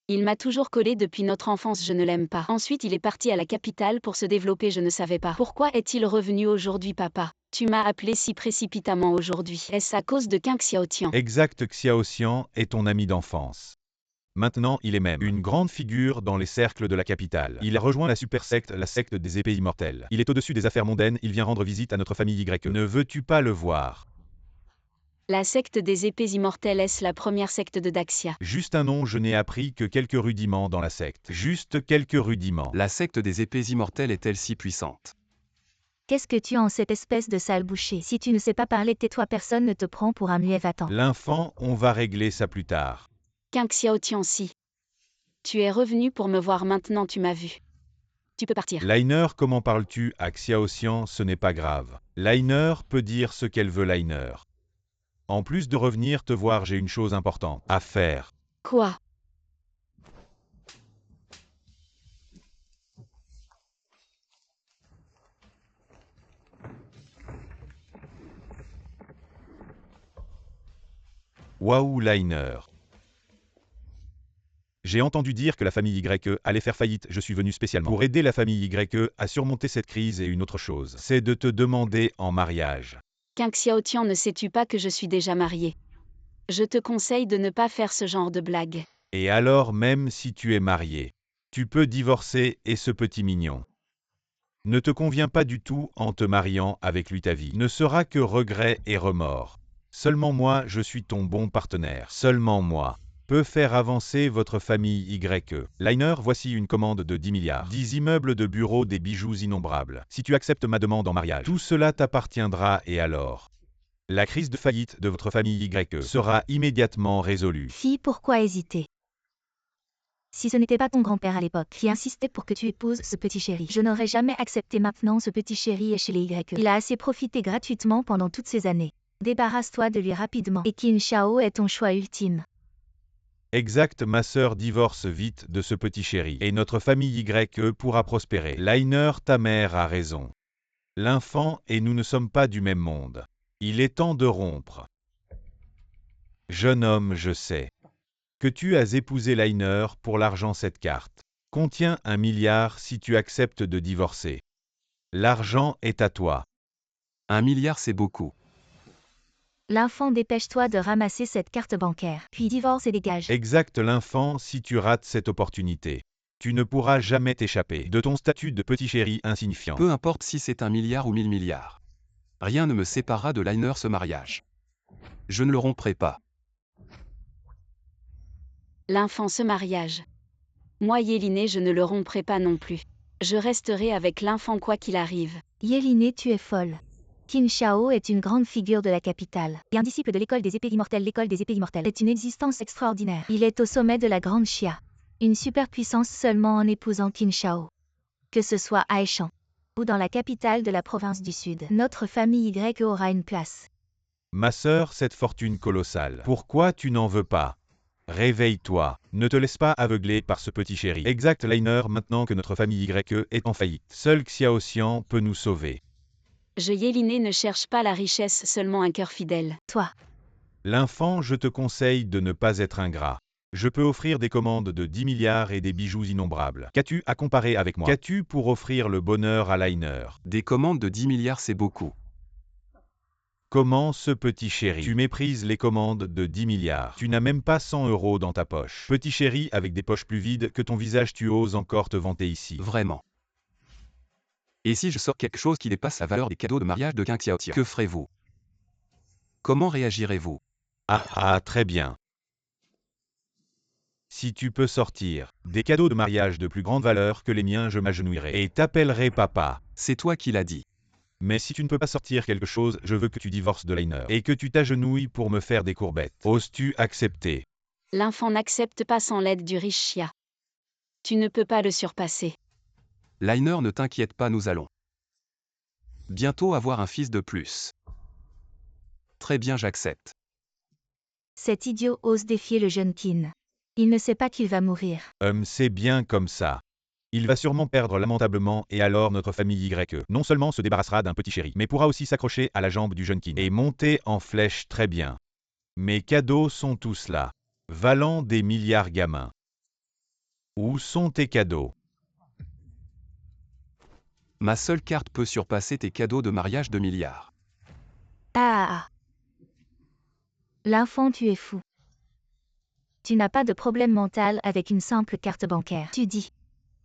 Il m'a toujours collé depuis notre enfance, je ne l'aime pas. Ensuite, il est parti à la capitale pour se développer, je ne savais pas. Pourquoi est-il revenu aujourd'hui, papa? Tu m'as appelé si précipitamment aujourd'hui. Est-ce à cause de King Xiaotian? Exact, Xiaoxian est ton ami d'enfance. Maintenant, il est même une grande figure dans les cercles de la capitale. Il a rejoint la super secte, la secte des épées immortelles. Il est au-dessus des affaires mondaines, il vient rendre visite à notre famille YE. Ne veux-tu pas le voir? La secte des épées immortelles, est-ce la première secte de Daxia? Juste un nom, je n'ai appris que quelques rudiments dans la secte. Juste quelques rudiments. La secte des épées immortelles est-elle si puissante? Qu'est-ce que tu as en cette espèce de sale boucher? Si tu ne sais pas parler, tais-toi, personne ne te prend pour un muet, va-t'en. L'enfant, on va régler ça plus tard. King Xiaotian, si. Tu es revenu pour me voir maintenant, tu m'as vu. Tu peux partir. Liner, comment parles-tu à Xiaoxian? Ce n'est pas grave. Liner peut dire ce qu'elle veut, Liner. En plus de revenir te voir, j'ai une chose importante à faire. Quoi? Waouh, Liner. J'ai entendu dire que la famille YE allait faire faillite, je suis venu spécialement pour aider la famille YE à surmonter cette crise, et une autre chose, c'est de te demander en mariage. King Xiaotian, ne sais-tu pas que je suis déjà marié? Je te conseille de ne pas faire ce genre de blague. Et alors, même si tu es marié, tu peux divorcer, et ce petit mignon ne te convient pas du tout. En te mariant avec lui, ta vie ne sera que regret et remords. Seulement moi, je suis ton bon partenaire. Seulement moi peut faire avancer votre famille YE. Liner, voici une commande de 10 milliards. 10 immeubles de bureaux, des bijoux innombrables. Si tu acceptes ma demande en mariage, tout cela t'appartiendra, et alors la crise de faillite de votre famille YE sera immédiatement résolue. Fille, pourquoi hésiter? Si ce n'était pas ton grand-père à l'époque qui insistait pour que tu épouses ce petit chéri, je n'aurais jamais accepté. Maintenant, ce petit chéri est chez les YE. Il a assez profité gratuitement pendant toutes ces années. Débarrasse-toi de lui rapidement. Et Qin Shao est ton choix ultime. Exact, ma sœur, divorce vite de ce petit chéri, et notre famille YE pourra prospérer. Liner, ta mère a raison. L'enfant et nous ne sommes pas du même monde. Il est temps de rompre. Jeune homme, je sais que tu as épousé Liner pour l'argent. Cette carte contient 1 milliard si tu acceptes de divorcer. L'argent est à toi. 1 milliard, c'est beaucoup. L'enfant, dépêche-toi de ramasser cette carte bancaire, puis divorce et dégage. Exact, l'enfant, si tu rates cette opportunité, tu ne pourras jamais t'échapper de ton statut de petit chéri insignifiant. Peu importe si c'est 1 milliard ou 1000 milliards. Rien ne me séparera de Liner, ce mariage. Je ne le romprai pas. L'enfant, ce mariage. Moi, Yéliné, je ne le romprai pas non plus. Je resterai avec l'enfant quoi qu'il arrive. Yéliné, tu es folle. Qin Shao est une grande figure de la capitale. Et un disciple de l'école des épées immortelles. L'école des épées immortelles est une existence extraordinaire. Il est au sommet de la grande Xia. Une superpuissance seulement en épousant Qin Shao. Que ce soit à Aishan ou dans la capitale de la province du Sud, notre famille YE aura une place. Ma sœur, cette fortune colossale, pourquoi tu n'en veux pas? Réveille-toi, ne te laisse pas aveugler par ce petit chéri. Exact, Liner, maintenant que notre famille YE est en faillite, seul Xiaoxian peut nous sauver. Je, Yéliné, ne cherche pas la richesse, seulement un cœur fidèle. Toi. L'enfant, je te conseille de ne pas être ingrat. Je peux offrir des commandes de 10 milliards et des bijoux innombrables. Qu'as-tu à comparer avec moi? Qu'as-tu pour offrir le bonheur à Liner? Des commandes de 10 milliards c'est beaucoup. Comment ce petit chéri? Tu méprises les commandes de 10 milliards. Tu n'as même pas 100 € dans ta poche. Petit chéri avec des poches plus vides que ton visage, tu oses encore te vanter ici. Vraiment. Et si je sors quelque chose qui dépasse la valeur des cadeaux de mariage de King Xiaotian, que ferez-vous? Comment réagirez-vous? Très bien. Si tu peux sortir des cadeaux de mariage de plus grande valeur que les miens, je m'agenouillerai et t'appellerai papa. C'est toi qui l'as dit. Mais si tu ne peux pas sortir quelque chose, je veux que tu divorces de Liner et que tu t'agenouilles pour me faire des courbettes. Oses-tu accepter? L'enfant n'accepte pas sans l'aide du riche Xia. Tu ne peux pas le surpasser. Liner, ne t'inquiète pas, nous allons bientôt avoir un fils de plus. Très bien, j'accepte. Cet idiot ose défier le jeune Qin. Il ne sait pas qu'il va mourir. C'est bien comme ça. Il va sûrement perdre lamentablement et alors notre famille YE non seulement se débarrassera d'un petit chéri, mais pourra aussi s'accrocher à la jambe du jeune Qin et monter en flèche très bien. Mes cadeaux sont tous là, valant des milliards gamins. Où sont tes cadeaux? Ma seule carte peut surpasser tes cadeaux de mariage de milliards. L'enfant, tu es fou. Tu n'as pas de problème mental avec une simple carte bancaire. Tu dis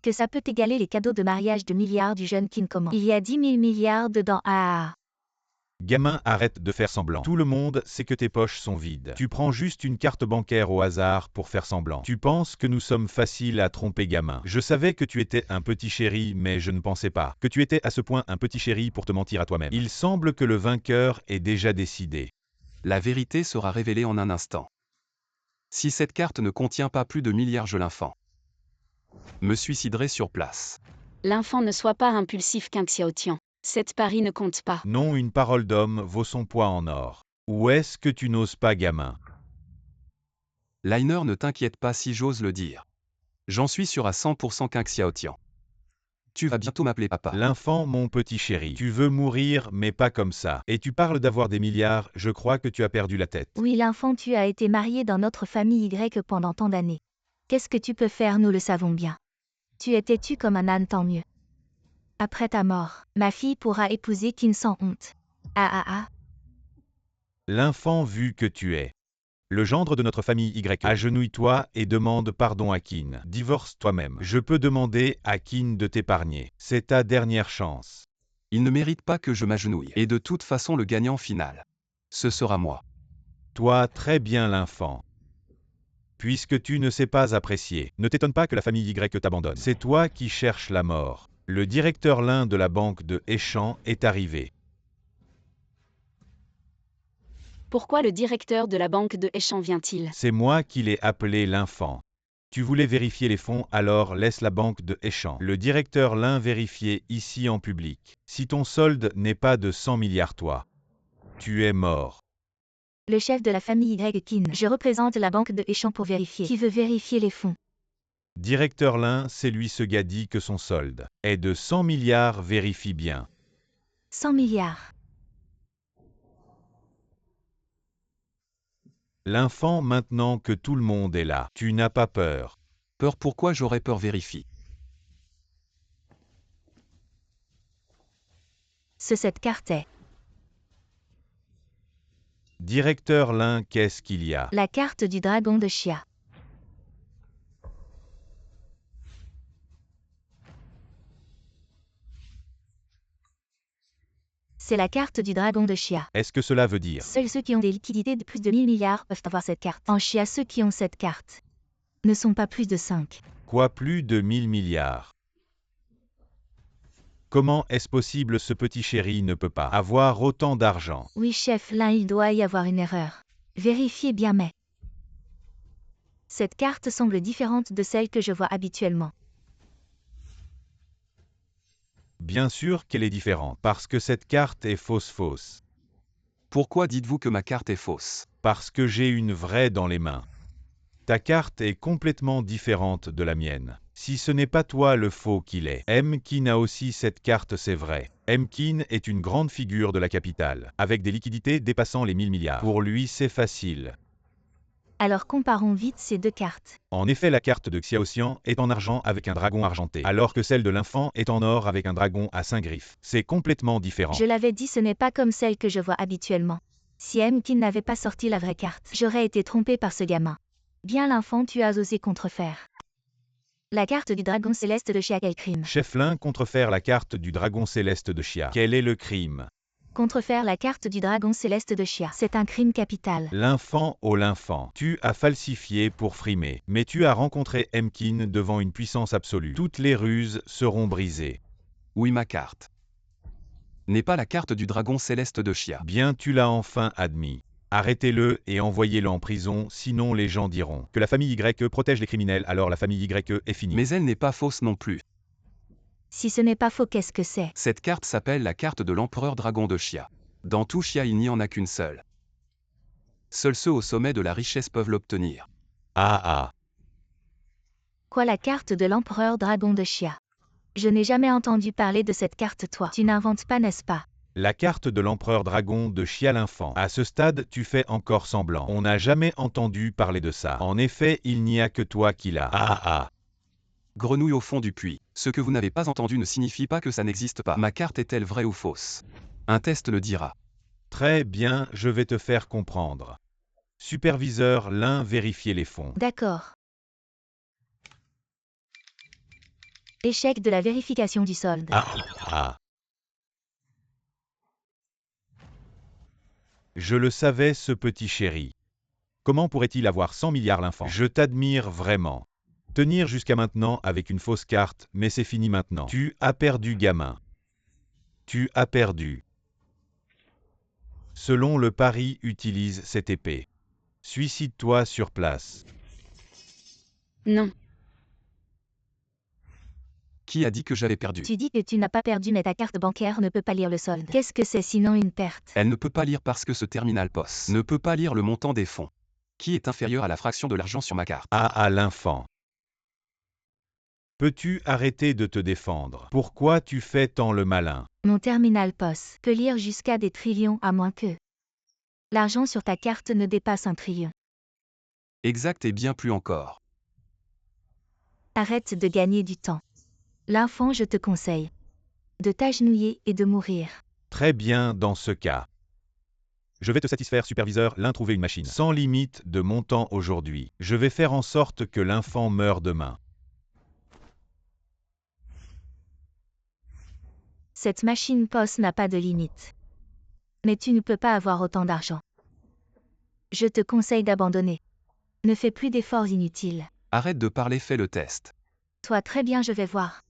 que ça peut égaler les cadeaux de mariage de milliards du jeune Qin. Comment? Il y a 10 000 milliards dedans. Gamin, arrête de faire semblant. Tout le monde sait que tes poches sont vides. Tu prends juste une carte bancaire au hasard pour faire semblant. Tu penses que nous sommes faciles à tromper, gamin. Je savais que tu étais un petit chéri, mais je ne pensais pas que tu étais à ce point un petit chéri pour te mentir à toi-même. Il semble que le vainqueur est déjà décidé. La vérité sera révélée en un instant. Si cette carte ne contient pas plus de milliards, je l'enfant me suiciderai sur place. L'enfant, ne sois pas impulsif, King Xiaotian. Cette pari ne compte pas. Non, une parole d'homme vaut son poids en or. Ou est-ce que tu n'oses pas, gamin? Liner, ne t'inquiète pas si j'ose le dire. J'en suis sûr à 100% King Xiaotian. Tu vas bientôt m'appeler papa. L'enfant, mon petit chéri. Tu veux mourir, mais pas comme ça. Et tu parles d'avoir des milliards, je crois que tu as perdu la tête. Oui, l'enfant, tu as été marié dans notre famille Y pendant tant d'années. Qu'est-ce que tu peux faire? Nous le savons bien. Tu es têtu comme un âne, tant mieux. Après ta mort, ma fille pourra épouser Qin sans honte. L'enfant, vu que tu es le gendre de notre famille Y, agenouille-toi et demande pardon à Qin. Divorce toi-même. Je peux demander à Qin de t'épargner. C'est ta dernière chance. Il ne mérite pas que je m'agenouille. Et de toute façon, le gagnant final, ce sera moi. Toi, très bien, l'enfant. Puisque tu ne sais pas apprécier, ne t'étonne pas que la famille Y t'abandonne. C'est toi qui cherches la mort. Le directeur Lin de la banque de Échange est arrivé. Pourquoi le directeur de la banque de Échange vient-il? C'est moi qui l'ai appelé, l'enfant. Tu voulais vérifier les fonds, alors laisse la banque de Échange. Le directeur Lin vérifier ici en public. Si ton solde n'est pas de 100 milliards, toi, tu es mort. Le chef de la famille Y Qin. Je représente la banque de Échange pour vérifier. Qui veut vérifier les fonds? Directeur Lin, c'est lui ce gars dit que son solde est de 100 milliards, vérifie bien. 100 milliards. L'enfant, maintenant que tout le monde est là, tu n'as pas peur. Peur, pourquoi j'aurais peur? Vérifie. Cette carte est. Directeur Lin, qu'est-ce qu'il y a? La carte du dragon de Xia. C'est la carte du dragon de Xia. Est-ce que cela veut dire? Seuls ceux qui ont des liquidités de plus de 1000 milliards peuvent avoir cette carte. En Xia, ceux qui ont cette carte ne sont pas plus de 5. Quoi, plus de 1000 milliards? Comment est-ce possible? Ce petit chéri ne peut pas avoir autant d'argent. Oui, chef, là il doit y avoir une erreur. Vérifiez bien, mais cette carte semble différente de celle que je vois habituellement. Bien sûr qu'elle est différente, parce que cette carte est fausse. Pourquoi dites-vous que ma carte est fausse? Parce que j'ai une vraie dans les mains. Ta carte est complètement différente de la mienne. Si ce n'est pas toi le faux qu'il est. Qin a aussi cette carte, c'est vrai. Qin est une grande figure de la capitale, avec des liquidités dépassant les 1000 milliards. Pour lui, c'est facile. Alors comparons vite ces deux cartes. En effet, la carte de Xiaoxian est en argent avec un dragon argenté, alors que celle de l'infant est en or avec un dragon à 5 griffes. C'est complètement différent. Je l'avais dit, ce n'est pas comme celle que je vois habituellement. Si Emkin n'avait pas sorti la vraie carte, j'aurais été trompée par ce gamin. Bien l'enfant, tu as osé contrefaire la carte du dragon céleste de Xia, quel crime? Chef Lin contrefère la carte du dragon céleste de Xia. Quel est le crime? Contrefaire la carte du dragon céleste de Xia, c'est un crime capital. L'infant, oh l'infant, tu as falsifié pour frimer, mais tu as rencontré Emkin devant une puissance absolue. Toutes les ruses seront brisées. Oui, ma carte n'est pas la carte du dragon céleste de Xia. Bien, tu l'as enfin admis. Arrêtez-le et envoyez-le en prison, sinon les gens diront que la famille Y protège les criminels, alors la famille Y est finie. Mais elle n'est pas fausse non plus. Si ce n'est pas faux, qu'est-ce que c'est? Cette carte s'appelle la carte de l'empereur dragon de Xia. Dans tout Xia, il n'y en a qu'une seule. Seuls ceux au sommet de la richesse peuvent l'obtenir. Ah. Quoi, la carte de l'empereur dragon de Xia? Je n'ai jamais entendu parler de cette carte, toi. Tu n'inventes pas, n'est-ce pas? La carte de l'empereur dragon de Xia l'infant. À ce stade, tu fais encore semblant. On n'a jamais entendu parler de ça. En effet, il n'y a que toi qui l'as. Ah. Grenouille au fond du puits. Ce que vous n'avez pas entendu ne signifie pas que ça n'existe pas. Ma carte est-elle vraie ou fausse? Un test le dira. Très bien, je vais te faire comprendre. Superviseur Lin, vérifiez les fonds. D'accord. Échec de la vérification du solde. Ah. Je le savais, ce petit chéri. Comment pourrait-il avoir 100 milliards l'infant? Je t'admire vraiment. Tenir jusqu'à maintenant avec une fausse carte, mais c'est fini maintenant. Tu as perdu, gamin. Tu as perdu. Selon le pari, utilise cette épée. Suicide-toi sur place. Non. Qui a dit que j'avais perdu? Tu dis que tu n'as pas perdu, mais ta carte bancaire ne peut pas lire le solde. Qu'est-ce que c'est sinon une perte? Elle ne peut pas lire parce que ce terminal POS ne peut pas lire le montant des fonds, qui est inférieur à la fraction de l'argent sur ma carte. Ah, l'infant. Peux-tu arrêter de te défendre? Pourquoi tu fais tant le malin? Mon terminal POS peut lire jusqu'à des trillions, à moins que l'argent sur ta carte ne dépasse 1 trillion. Exact, et bien plus encore. Arrête de gagner du temps. L'infant, je te conseille de t'agenouiller et de mourir. Très bien dans ce cas. Je vais te satisfaire, superviseur Lin, trouver une machine sans limite de montant aujourd'hui. Je vais faire en sorte que l'infant meure demain. Cette machine POS n'a pas de limite. Mais tu ne peux pas avoir autant d'argent. Je te conseille d'abandonner. Ne fais plus d'efforts inutiles. Arrête de parler, fais le test. Toi, très bien, je vais voir.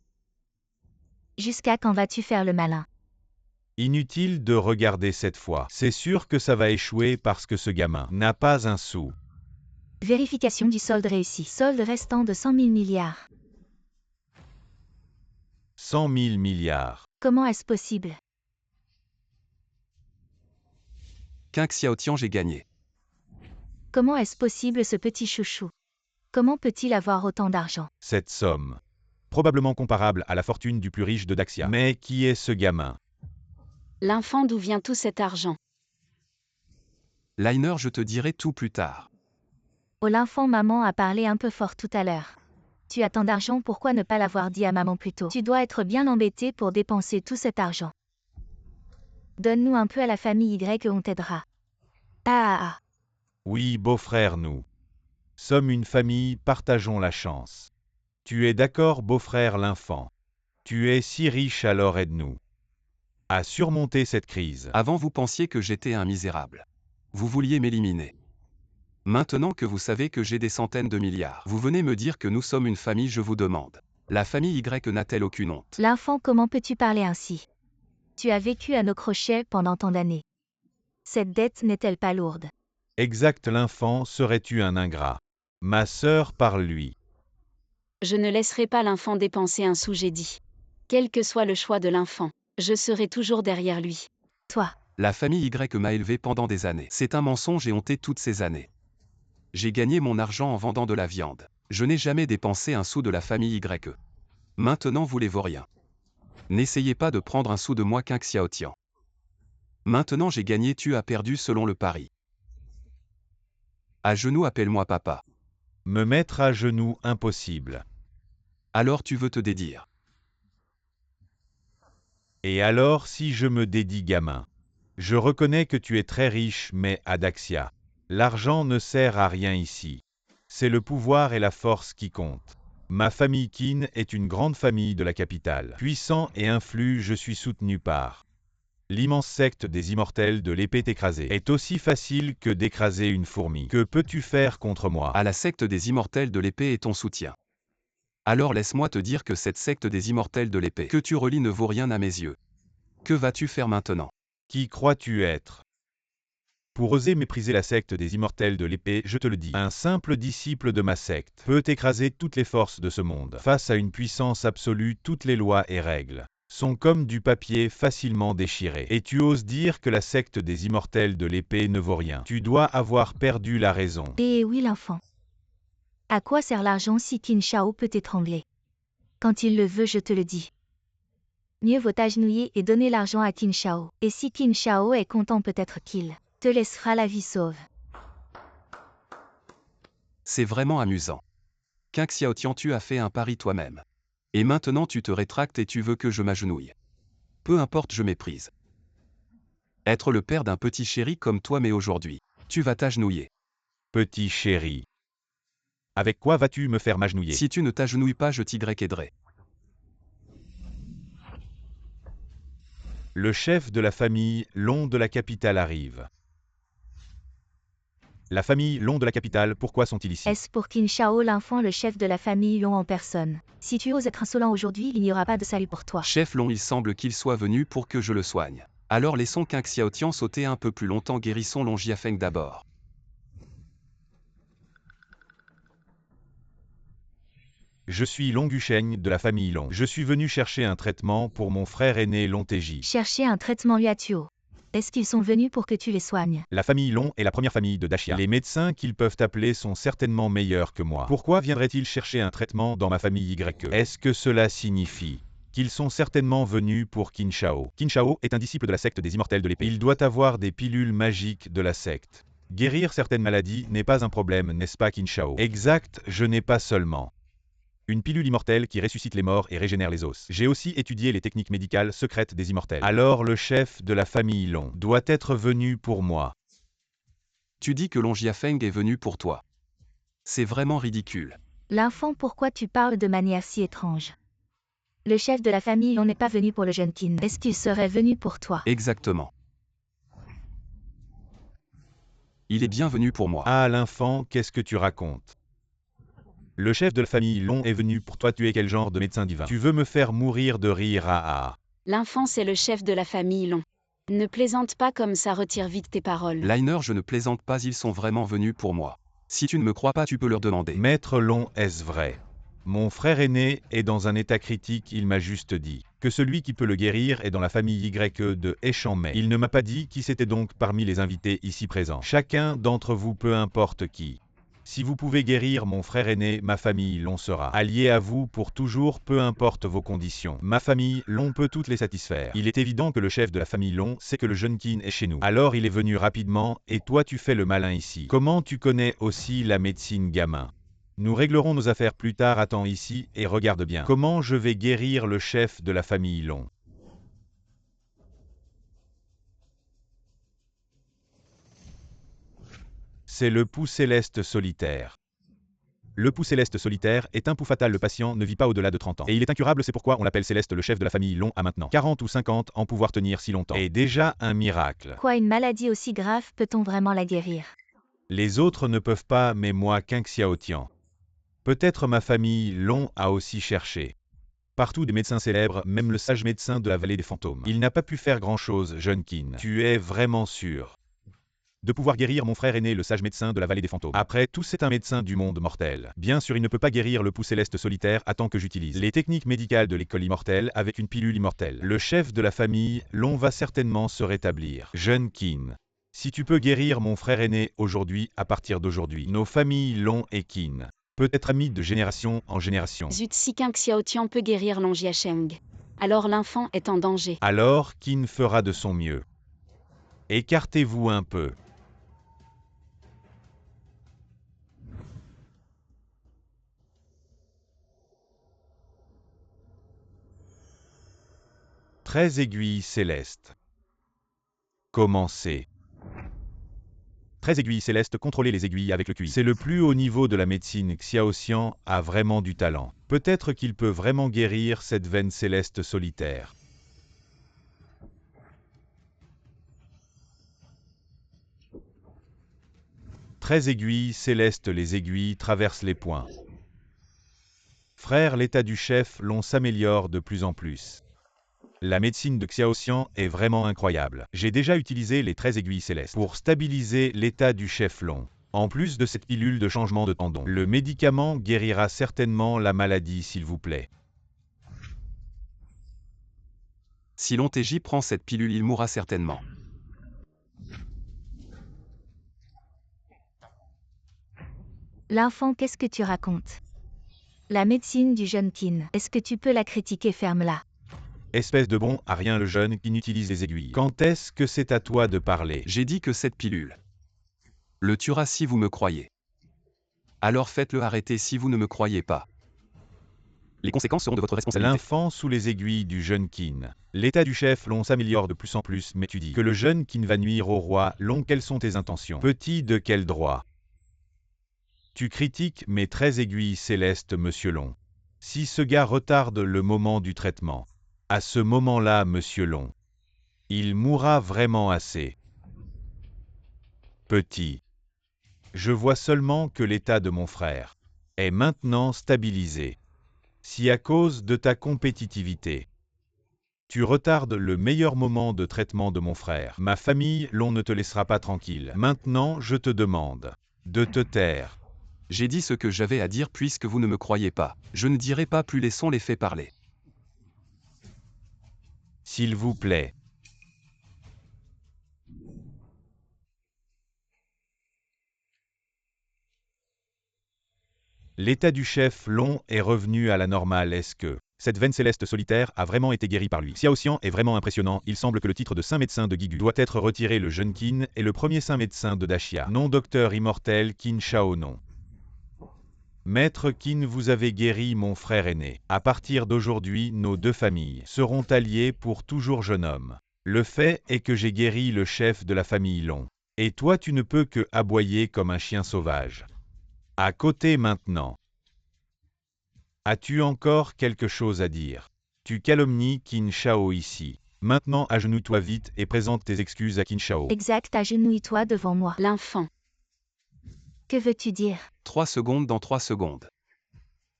Jusqu'à quand vas-tu faire le malin? Inutile de regarder cette fois. C'est sûr que ça va échouer parce que ce gamin n'a pas un sou. Vérification du solde réussi. Solde restant de 100 000 milliards. 100 000 milliards. Comment est-ce possible? King Xiaotian, j'ai gagné. Comment est-ce possible, ce petit chouchou? Comment peut-il avoir autant d'argent? Cette somme. Probablement comparable à la fortune du plus riche de Daxia. Mais qui est ce gamin? L'infant, d'où vient tout cet argent? Liner, je te dirai tout plus tard. Oh, l'infant, maman a parlé un peu fort tout à l'heure. Tu as tant d'argent, pourquoi ne pas l'avoir dit à maman plus tôt? Tu dois être bien embêté pour dépenser tout cet argent. Donne-nous un peu à la famille Y et on t'aidera. Ah. Oui, beau-frère, nous sommes une famille, partageons la chance. Tu es d'accord, beau-frère l'infant? Tu es si riche, alors aide-nous à surmonter cette crise. Avant, vous pensiez que j'étais un misérable. Vous vouliez m'éliminer. Maintenant que vous savez que j'ai des centaines de milliards, vous venez me dire que nous sommes une famille, je vous demande. La famille Y n'a-t-elle aucune honte? L'infant, comment peux-tu parler ainsi? Tu as vécu à nos crochets pendant tant d'années. Cette dette n'est-elle pas lourde? Exact, l'infant, serais-tu un ingrat? Ma sœur, parle-lui. Je ne laisserai pas l'infant dépenser un sou, j'ai dit. Quel que soit le choix de l'infant, je serai toujours derrière lui. Toi. La famille Y m'a élevé pendant des années. C'est un mensonge et honté toutes ces années. J'ai gagné mon argent en vendant de la viande. Je n'ai jamais dépensé un sou de la famille Y. Maintenant vous les vauriens. N'essayez pas de prendre un sou de moi, King Xiaotian. Maintenant j'ai gagné, tu as perdu selon le pari. À genoux, appelle-moi papa. Me mettre à genoux, impossible. Alors tu veux te dédire. Et alors si je me dédie gamin? Je reconnais que tu es très riche, mais Adaxia, l'argent ne sert à rien ici. C'est le pouvoir et la force qui comptent. Ma famille Qin est une grande famille de la capitale. Puissant et influent, je suis soutenu par l'immense secte des immortels de l'épée écrasée. Est aussi facile que d'écraser une fourmi. Que peux-tu faire contre moi? À la secte des immortels de l'épée et ton soutien. Alors laisse-moi te dire que cette secte des immortels de l'épée que tu relis ne vaut rien à mes yeux. Que vas-tu faire maintenant? Qui crois-tu être? Pour oser mépriser la secte des immortels de l'épée, je te le dis, un simple disciple de ma secte peut écraser toutes les forces de ce monde. Face à une puissance absolue, toutes les lois et règles sont comme du papier facilement déchiré. Et tu oses dire que la secte des immortels de l'épée ne vaut rien. Tu dois avoir perdu la raison. Eh oui l'enfant. À quoi sert l'argent si Qin Shao peut t'étrangler? Quand il le veut, je te le dis. Mieux vaut t'agenouiller et donner l'argent à Qin Shao. Et si Qin Shao est content, peut-être qu'il te laissera la vie sauve. C'est vraiment amusant. Qin Xiaotian, tu as fait un pari toi-même. Et maintenant tu te rétractes et tu veux que je m'agenouille. Peu importe, je méprise. Être le père d'un petit chéri comme toi, mais aujourd'hui, tu vas t'agenouiller. Petit chéri. Avec quoi vas-tu me faire m'agenouiller? Si tu ne t'agenouilles pas, je t'aiderai. Le chef de la famille Long de la capitale arrive. La famille Long de la capitale, pourquoi sont-ils ici? Est-ce pour Qin Shao l'enfant, le chef de la famille Long en personne? Si tu oses être insolent aujourd'hui, il n'y aura pas de salut pour toi. Chef Long, il semble qu'il soit venu pour que je le soigne. Alors laissons Qin Xiaotian sauter un peu plus longtemps, guérissons Long Jiafeng d'abord. Je suis Long Yusheng de la famille Long. Je suis venu chercher un traitement pour mon frère aîné Long Teji. Chercher un traitement Yuatuo. Est-ce qu'ils sont venus pour que tu les soignes? La famille Long est la première famille de Dachia. Les médecins qu'ils peuvent appeler sont certainement meilleurs que moi. Pourquoi viendraient-ils chercher un traitement dans ma famille YE? Est-ce que cela signifie qu'ils sont certainement venus pour Qin Shao? Qin Shao est un disciple de la secte des immortels de l'épée. Il doit avoir des pilules magiques de la secte. Guérir certaines maladies n'est pas un problème, n'est-ce pas Qin Shao? Exact, je n'ai pas seulement une pilule immortelle qui ressuscite les morts et régénère les os. J'ai aussi étudié les techniques médicales secrètes des immortels. Alors le chef de la famille Long doit être venu pour moi. Tu dis que Long Jiafeng est venu pour toi. C'est vraiment ridicule. L'enfant, pourquoi tu parles de manière si étrange? Le chef de la famille Long n'est pas venu pour le jeune Qin. Est-ce qu'il serait venu pour toi? Exactement. Il est bien venu pour moi. Ah l'enfant, qu'est-ce que tu racontes? Le chef de la famille Long est venu pour toi. Tu es quel genre de médecin divin? Tu veux me faire mourir de rire? L'enfant, c'est le chef de la famille Long. Ne plaisante pas comme ça, retire vite tes paroles. Liner, je ne plaisante pas, ils sont vraiment venus pour moi. Si tu ne me crois pas, tu peux leur demander. Maître Long, est-ce vrai? Mon frère aîné est dans un état critique, il m'a juste dit que celui qui peut le guérir est dans la famille YE de Échamp, mais il ne m'a pas dit qui c'était donc parmi les invités ici présents. Chacun d'entre vous, peu importe qui. Si vous pouvez guérir mon frère aîné, ma famille Long sera alliée à vous pour toujours, peu importe vos conditions. Ma famille Long peut toutes les satisfaire. Il est évident que le chef de la famille Long sait que le jeune Qin est chez nous. Alors il est venu rapidement, et toi tu fais le malin ici. Comment tu connais aussi la médecine, gamin? Nous réglerons nos affaires plus tard, attends ici, et regarde bien. Comment je vais guérir le chef de la famille Long? C'est le pouls céleste solitaire. Le pouls céleste solitaire est un pouls fatal, le patient ne vit pas au-delà de 30 ans. Et il est incurable, c'est pourquoi on l'appelle Céleste. Le chef de la famille Long a maintenant 40 ou 50 ans, pouvoir tenir si longtemps. Et déjà un miracle. Quoi, une maladie aussi grave, peut-on vraiment la guérir? Les autres ne peuvent pas, mais moi, Qin Xiaotian. Peut-être ma famille Long a aussi cherché. Partout des médecins célèbres, même le sage médecin de la vallée des fantômes. Il n'a pas pu faire grand-chose, jeune Qin. Tu es vraiment sûr de pouvoir guérir mon frère aîné, le sage médecin de la vallée des fantômes? Après tout, c'est un médecin du monde mortel. Bien sûr, il ne peut pas guérir le pouls céleste solitaire à tant que j'utilise les techniques médicales de l'école immortelle avec une pilule immortelle. Le chef de la famille Long va certainement se rétablir. Jeune Qin, si tu peux guérir mon frère aîné aujourd'hui, à partir d'aujourd'hui, nos familles Long et Qin peut être amies de génération en génération. Zut, si Qin Xiaotian peut guérir Long Jiasheng, alors l'enfant est en danger. Alors Qin fera de son mieux. Écartez-vous un peu. 13 aiguilles célestes. Commencez. 13 aiguilles célestes, contrôlez les aiguilles avec le QI. C'est le plus haut niveau de la médecine. Xiaoxian a vraiment du talent. Peut-être qu'il peut vraiment guérir cette veine céleste solitaire. « 13 aiguilles célestes, les aiguilles traversent les points. Frère, l'état du chef Long s'améliore de plus en plus. La médecine de Xiaoxian est vraiment incroyable. J'ai déjà utilisé les 13 aiguilles célestes pour stabiliser l'état du chef Long. En plus de cette pilule de changement de tendon, le médicament guérira certainement la maladie, s'il vous plaît. Si Long TJ prend cette pilule, il mourra certainement. L'enfant, qu'est-ce que tu racontes? La médecine du jeune Qin, est-ce que tu peux la critiquer, ferme-la? Espèce de bon à rien le jeune qui n'utilise les aiguilles. Quand est-ce que c'est à toi de parler? J'ai dit que cette pilule le tuera si vous me croyez. Alors faites-le arrêter si vous ne me croyez pas. Les conséquences seront de votre responsabilité. L'enfant sous les aiguilles du jeune Qin. L'état du chef Long s'améliore de plus en plus, mais tu dis que le jeune Qin va nuire au roi Long. Quelles sont tes intentions? Petit, de quel droit? Tu critiques mes 13 aiguilles célestes, monsieur Long. Si ce gars retarde le moment du traitement, à ce moment-là, monsieur Long, il mourra vraiment assez. Petit. Je vois seulement que l'état de mon frère est maintenant stabilisé. Si à cause de ta compétitivité, tu retardes le meilleur moment de traitement de mon frère, ma famille Long ne te laissera pas tranquille. Maintenant, je te demande de te taire. J'ai dit ce que j'avais à dire puisque vous ne me croyez pas. Je ne dirai pas plus, laissons les faits parler. S'il vous plaît. L'état du chef Long est revenu à la normale. Est-ce que cette veine céleste solitaire a vraiment été guérie par lui? Xiaoxian est vraiment impressionnant. Il semble que le titre de saint médecin de Gigu doit être retiré. Le jeune Qin est le premier saint médecin de Daxia. Non, docteur immortel Qin Shao, non. Maître Qin, vous avez guéri mon frère aîné. À partir d'aujourd'hui, nos deux familles seront alliées pour toujours, jeune homme. Le fait est que j'ai guéri le chef de la famille Long. Et toi, tu ne peux que aboyer comme un chien sauvage. À côté maintenant. As-tu encore quelque chose à dire? Tu calomnies Qin Shao ici. Maintenant, agenouille-toi vite et présente tes excuses à Qin Shao. Exact, agenouille-toi devant moi. L'enfant. Que veux-tu dire? 3 secondes dans 3 secondes.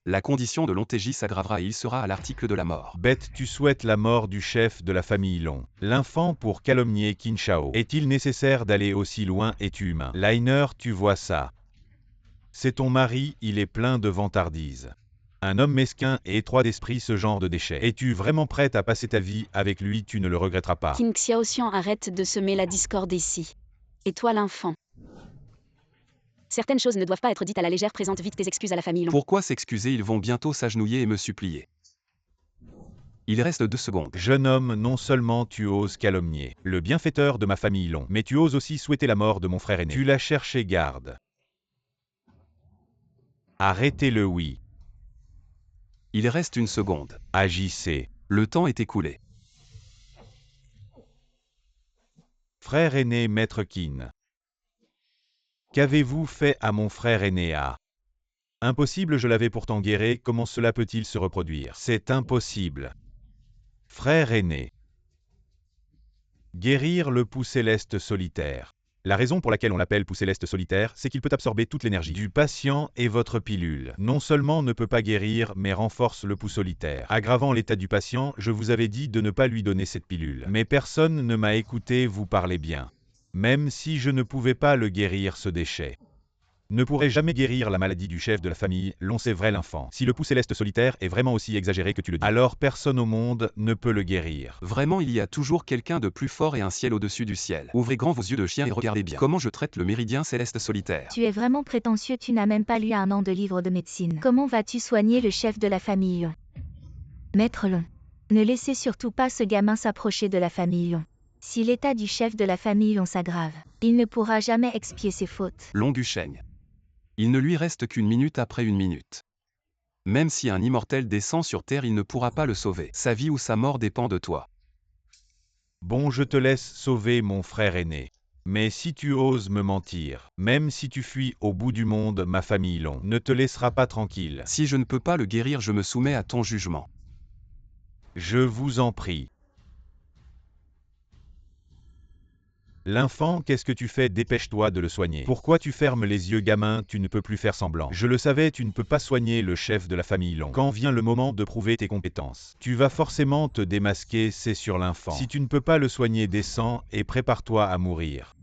La condition de Long TJ s'aggravera et il sera à l'article de la mort. Bête, tu souhaites la mort du chef de la famille Long. L'infant pour calomnier Qin Shao. Est-il nécessaire d'aller aussi loin? Es-tu humain? Liner, tu vois ça? C'est ton mari, il est plein de vantardise. Un homme mesquin et étroit d'esprit, ce genre de déchet. Es-tu vraiment prête à passer ta vie avec lui? Tu ne le regretteras pas. Qin Xiaoxian, arrête de semer la discorde ici. Et toi, l'enfant? Certaines choses ne doivent pas être dites à la légère. Présente vite tes excuses à la famille Long. Pourquoi s'excuser? Ils vont bientôt s'agenouiller et me supplier. Il reste 2 secondes. Jeune homme, non seulement tu oses calomnier le bienfaiteur de ma famille Long, mais tu oses aussi souhaiter la mort de mon frère aîné. Tu l'as cherché, garde. Arrêtez-le, oui. Il reste 1 seconde. Agissez. Le temps est écoulé. Frère aîné, maître Qin. Qu'avez-vous fait à mon frère aîné? Impossible, je l'avais pourtant guéri. Comment cela peut-il se reproduire? C'est impossible. Frère aîné. Guérir le pou céleste solitaire. La raison pour laquelle on l'appelle pou céleste solitaire, c'est qu'il peut absorber toute l'énergie du patient et votre pilule. Non seulement ne peut pas guérir, mais renforce le pou solitaire. Aggravant l'état du patient, je vous avais dit de ne pas lui donner cette pilule. Mais personne ne m'a écouté, vous parlez bien. Même si je ne pouvais pas le guérir, ce déchet ne pourrait jamais guérir la maladie du chef de la famille Long, c'est vrai l'enfant. Si le pou céleste solitaire est vraiment aussi exagéré que tu le dis, alors personne au monde ne peut le guérir. Vraiment, il y a toujours quelqu'un de plus fort et un ciel au-dessus du ciel. Ouvrez grand vos yeux de chien et regardez bien comment je traite le méridien céleste solitaire. Tu es vraiment prétentieux, tu n'as même pas lu 1 an de livre de médecine. Comment vas-tu soigner le chef de la famille Long? Maître Long, ne laissez surtout pas ce gamin s'approcher de la famille Long. Si l'état du chef de la famille Long s'aggrave, il ne pourra jamais expier ses fautes. Long Duchesne. Il ne lui reste qu'1 minute après 1 minute. Même si un immortel descend sur Terre, il ne pourra pas le sauver. Sa vie ou sa mort dépend de toi. Bon, je te laisse sauver mon frère aîné. Mais si tu oses me mentir, même si tu fuis au bout du monde, ma famille Long ne te laissera pas tranquille. Si je ne peux pas le guérir, je me soumets à ton jugement. Je vous en prie. L'enfant, qu'est-ce que tu fais? Dépêche-toi de le soigner. Pourquoi tu fermes les yeux, gamin? Tu ne peux plus faire semblant. Je le savais, tu ne peux pas soigner le chef de la famille Long. Quand vient le moment de prouver tes compétences, tu vas forcément te démasquer, c'est sur l'enfant. Si tu ne peux pas le soigner, descends et prépare-toi à mourir.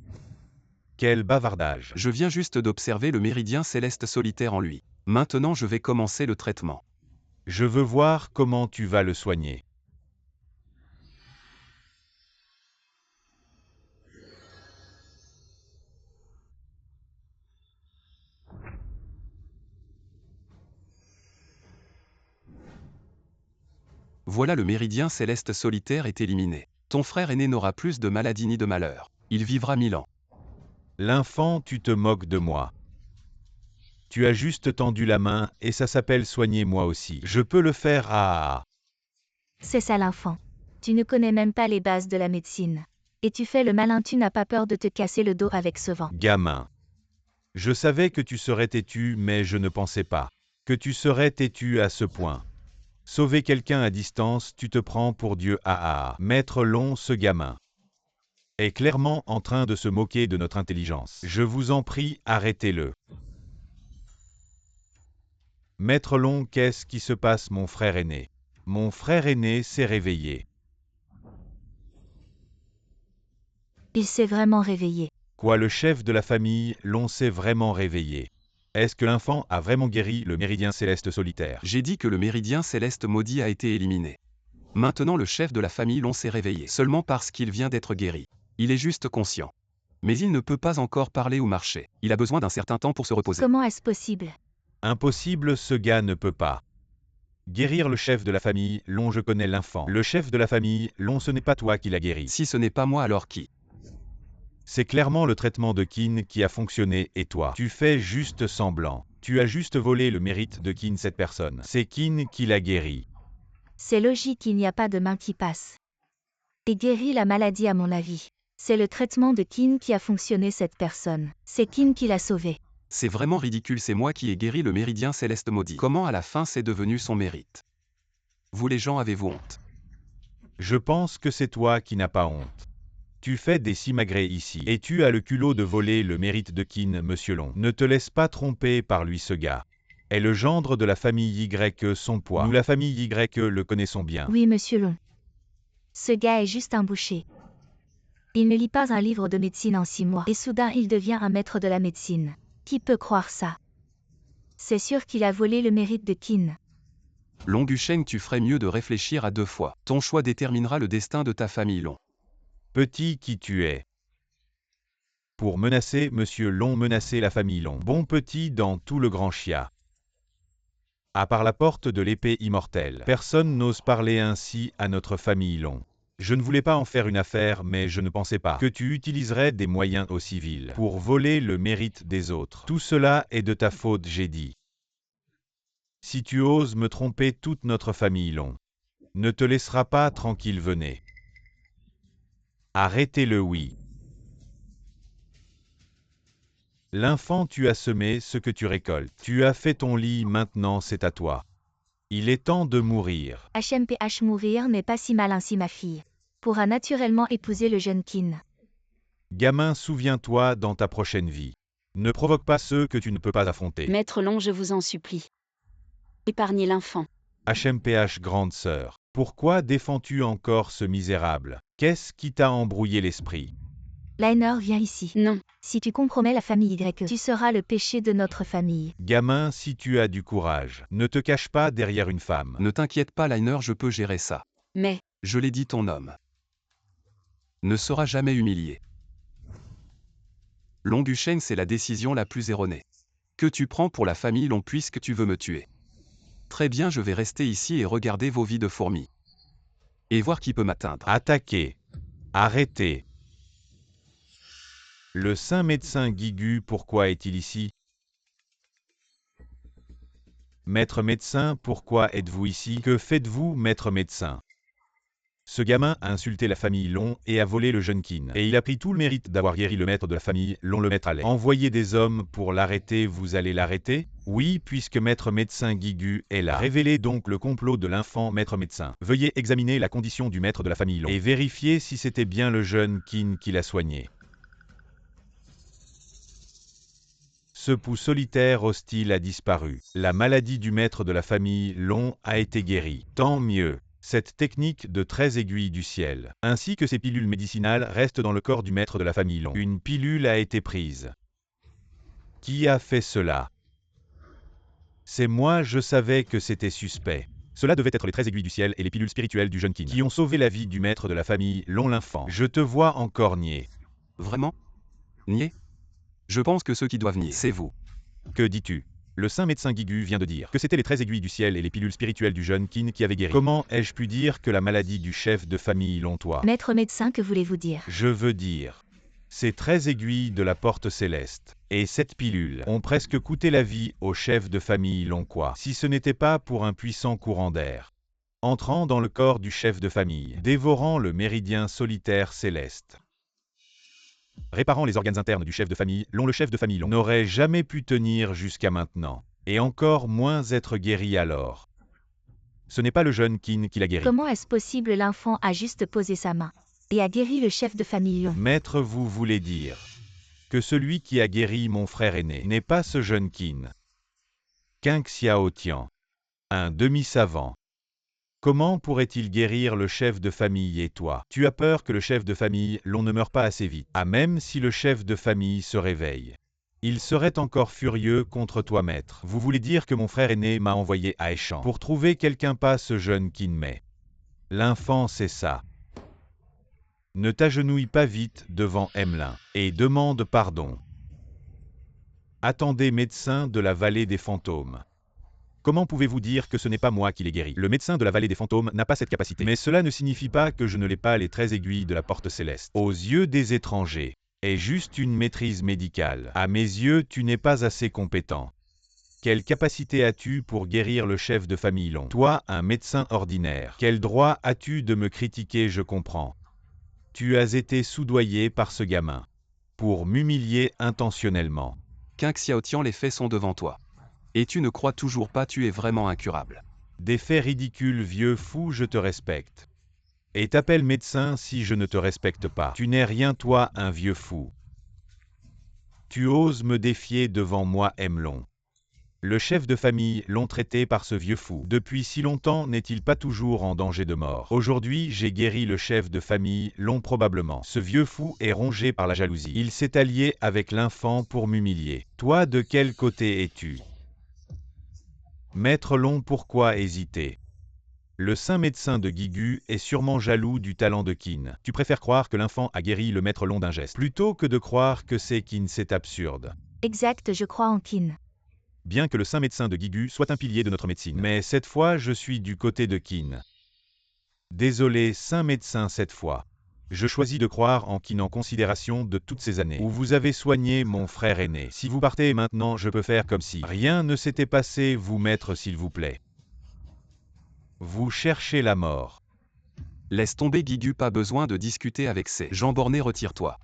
Quel bavardage! Je viens juste d'observer le méridien céleste solitaire en lui. Maintenant je vais commencer le traitement. Je veux voir comment tu vas le soigner. Voilà, le méridien céleste solitaire est éliminé. Ton frère aîné n'aura plus de maladie ni de malheur. Il vivra 1000 ans. L'enfant, tu te moques de moi. Tu as juste tendu la main et ça s'appelle soigner moi aussi. Je peux le faire. Ah! C'est ça l'enfant. Tu ne connais même pas les bases de la médecine. Et tu fais le malin, tu n'as pas peur de te casser le dos avec ce vent. Gamin. Je savais que tu serais têtu, mais je ne pensais pas que tu serais têtu à ce point. Sauver quelqu'un à distance, tu te prends pour Dieu. Ah! Maître Long, ce gamin est clairement en train de se moquer de notre intelligence. Je vous en prie, arrêtez-le. Maître Long, qu'est-ce qui se passe, mon frère aîné? Mon frère aîné s'est réveillé. Il s'est vraiment réveillé. Quoi, le chef de la famille Long s'est vraiment réveillé? Est-ce que l'enfant a vraiment guéri le méridien céleste solitaire? J'ai dit que le méridien céleste maudit a été éliminé. Maintenant le chef de la famille Long s'est réveillé seulement parce qu'il vient d'être guéri. Il est juste conscient. Mais il ne peut pas encore parler ou marcher. Il a besoin d'un certain temps pour se reposer. Comment est-ce possible? Impossible, ce gars ne peut pas guérir le chef de la famille Long. Je connais l'enfant. Le chef de la famille Long, ce n'est pas toi qui l'a guéri. Si ce n'est pas moi, alors qui? C'est clairement le traitement de Qin qui a fonctionné et toi, tu fais juste semblant. Tu as juste volé le mérite de Qin, cette personne. C'est Qin qui l'a guéri. C'est logique, il n'y a pas de main qui passe. Et guérit la maladie à mon avis. C'est le traitement de Qin qui a fonctionné, cette personne. C'est Qin qui l'a sauvé. C'est vraiment ridicule, c'est moi qui ai guéri le méridien céleste maudit. Comment à la fin c'est devenu son mérite? Vous les gens, avez-vous honte? Je pense que c'est toi qui n'as pas honte. Tu fais des simagrées ici, et tu as le culot de voler le mérite de Qin, monsieur Long. Ne te laisse pas tromper par lui, ce gars est le gendre de la famille Y, son poids. Nous, la famille Y, le connaissons bien. Oui, monsieur Long. Ce gars est juste un boucher. Il ne lit pas un livre de médecine en 6 mois, et soudain il devient un maître de la médecine. Qui peut croire ça? C'est sûr qu'il a volé le mérite de Qin. Long Duchesne, tu ferais mieux de réfléchir à 2 fois. Ton choix déterminera le destin de ta famille Long. Petit qui tu es. Pour menacer monsieur Long, menacer la famille Long. Bon petit dans tout le grand chia. À part la porte de l'épée immortelle, personne n'ose parler ainsi à notre famille Long. Je ne voulais pas en faire une affaire, mais je ne pensais pas que tu utiliserais des moyens aussi vils pour voler le mérite des autres. Tout cela est de ta faute, j'ai dit. Si tu oses me tromper, toute notre famille Long ne te laissera pas tranquille, venez. Arrêtez-le, oui. L'enfant, tu as semé ce que tu récoltes. Tu as fait ton lit, maintenant c'est à toi. Il est temps de mourir. HMPH, mourir n'est pas si mal ainsi, ma fille. Pourra naturellement épouser le jeune Qin. Gamin, souviens-toi dans ta prochaine vie. Ne provoque pas ceux que tu ne peux pas affronter. Maître Long, je vous en supplie. Épargnez l'enfant. HMPH, grande sœur. Pourquoi défends-tu encore ce misérable? Qu'est-ce qui t'a embrouillé l'esprit? Liner, viens ici. Non. Si tu compromets la famille Y, tu seras le péché de notre famille. Gamin, si tu as du courage, ne te cache pas derrière une femme. Ne t'inquiète pas, Liner, je peux gérer ça. Mais, Je l'ai dit, ton homme ne sera jamais humilié. Long Duchesne, c'est la décision la plus erronée que tu prends pour la famille Long, puisque tu veux me tuer. Très bien, je vais rester ici et regarder vos vies de fourmis. Et voir qui peut m'atteindre. Attaquez. Arrêtez. Le saint médecin Guigu, pourquoi est-il ici? Maître médecin, pourquoi êtes-vous ici? Que faites-vous, maître médecin? Ce gamin a insulté la famille Long et a volé le jeune Qin. Et il a pris tout le mérite d'avoir guéri le maître de la famille Long, le maître Allais. Envoyez des hommes pour l'arrêter, vous allez l'arrêter? Oui, puisque maître médecin Guigu est là. Révélez donc le complot de l'infant maître médecin. Veuillez examiner la condition du maître de la famille Long et vérifier si c'était bien le jeune Qin qui l'a soigné. Ce pou solitaire hostile a disparu. La maladie du maître de la famille Long a été guérie. Tant mieux. Cette technique de 13 aiguilles du ciel, ainsi que ces pilules médicinales restent dans le corps du maître de la famille Long. Une pilule a été prise. Qui a fait cela? C'est moi, je savais que c'était suspect. Cela devait être les 13 aiguilles du ciel et les pilules spirituelles du jeune Qin qui ont sauvé la vie du maître de la famille Long l'enfant. Je te vois encore nier. Vraiment? Nier? Je pense que ceux qui doivent nier, c'est vous. Que dis-tu? Le saint médecin Guigu vient de dire que c'était les 13 aiguilles du ciel et les pilules spirituelles du jeune Qin qui avaient guéri. Comment ai-je pu dire que la maladie du chef de famille Long toi? Maître médecin, que voulez-vous dire? Je veux dire, ces 13 aiguilles de la porte céleste et cette pilule ont presque coûté la vie au chef de famille Longquois, si ce n'était pas pour un puissant courant d'air entrant dans le corps du chef de famille, dévorant le méridien solitaire céleste. Réparant les organes internes du chef de famille Long, le chef de famille Long n'aurait jamais pu tenir jusqu'à maintenant, et encore moins être guéri alors. Ce n'est pas le jeune Qin qui l'a guéri. Comment est-ce possible? L'enfant a juste posé sa main et a guéri le chef de famille Long. Maître, vous voulez dire que celui qui a guéri mon frère aîné n'est pas ce jeune Qin. Qin Xiaotian, un demi-savant. Comment pourrait-il guérir le chef de famille et toi? Tu as peur que le chef de famille Long ne meure pas assez vite. Ah, même si le chef de famille se réveille, il serait encore furieux contre toi, maître. Vous voulez dire que mon frère aîné m'a envoyé à Échamps pour trouver quelqu'un, pas ce jeune Qin, mais l'enfant, c'est ça. Ne t'agenouille pas vite devant Emelin et demande pardon. Attendez, médecin de la vallée des fantômes. Comment pouvez-vous dire que ce n'est pas moi qui l'ai guéri? Le médecin de la vallée des fantômes n'a pas cette capacité. Mais cela ne signifie pas que je ne l'ai pas. Les 13 aiguilles de la porte céleste, aux yeux des étrangers, est juste une maîtrise médicale. À mes yeux, tu n'es pas assez compétent. Quelle capacité as-tu pour guérir le chef de famille Long? Toi, un médecin ordinaire. Quel droit as-tu de me critiquer? Je comprends. Tu as été soudoyé par ce gamin pour m'humilier intentionnellement. Qin Xiaotian, les faits sont devant toi. Et tu ne crois toujours pas, tu es vraiment incurable. Des faits ridicules, vieux fou, je te respecte. Et t'appelles médecin si je ne te respecte pas. Tu n'es rien, toi, un vieux fou. Tu oses me défier devant moi, Emelon. Le chef de famille Long traité par ce vieux fou. Depuis si longtemps, n'est-il pas toujours en danger de mort? Aujourd'hui, j'ai guéri le chef de famille Long probablement. Ce vieux fou est rongé par la jalousie. Il s'est allié avec l'enfant pour m'humilier. Toi, de quel côté es-tu? Maître Long, pourquoi hésiter? Le saint médecin de Guigu est sûrement jaloux du talent de Qin. Tu préfères croire que l'enfant a guéri le maître Long d'un geste, plutôt que de croire que c'est Qin, c'est absurde. Exact, je crois en Qin. Bien que le saint médecin de Guigu soit un pilier de notre médecine. Mais cette fois, je suis du côté de Qin. Désolé, saint médecin, cette fois. Je choisis de croire en Qin en considération de toutes ces années où vous avez soigné mon frère aîné. Si vous partez maintenant, je peux faire comme si rien ne s'était passé, vous maître, s'il vous plaît. Vous cherchez la mort. Laisse tomber, Guigu, pas besoin de discuter avec ces gens bornés, retire-toi.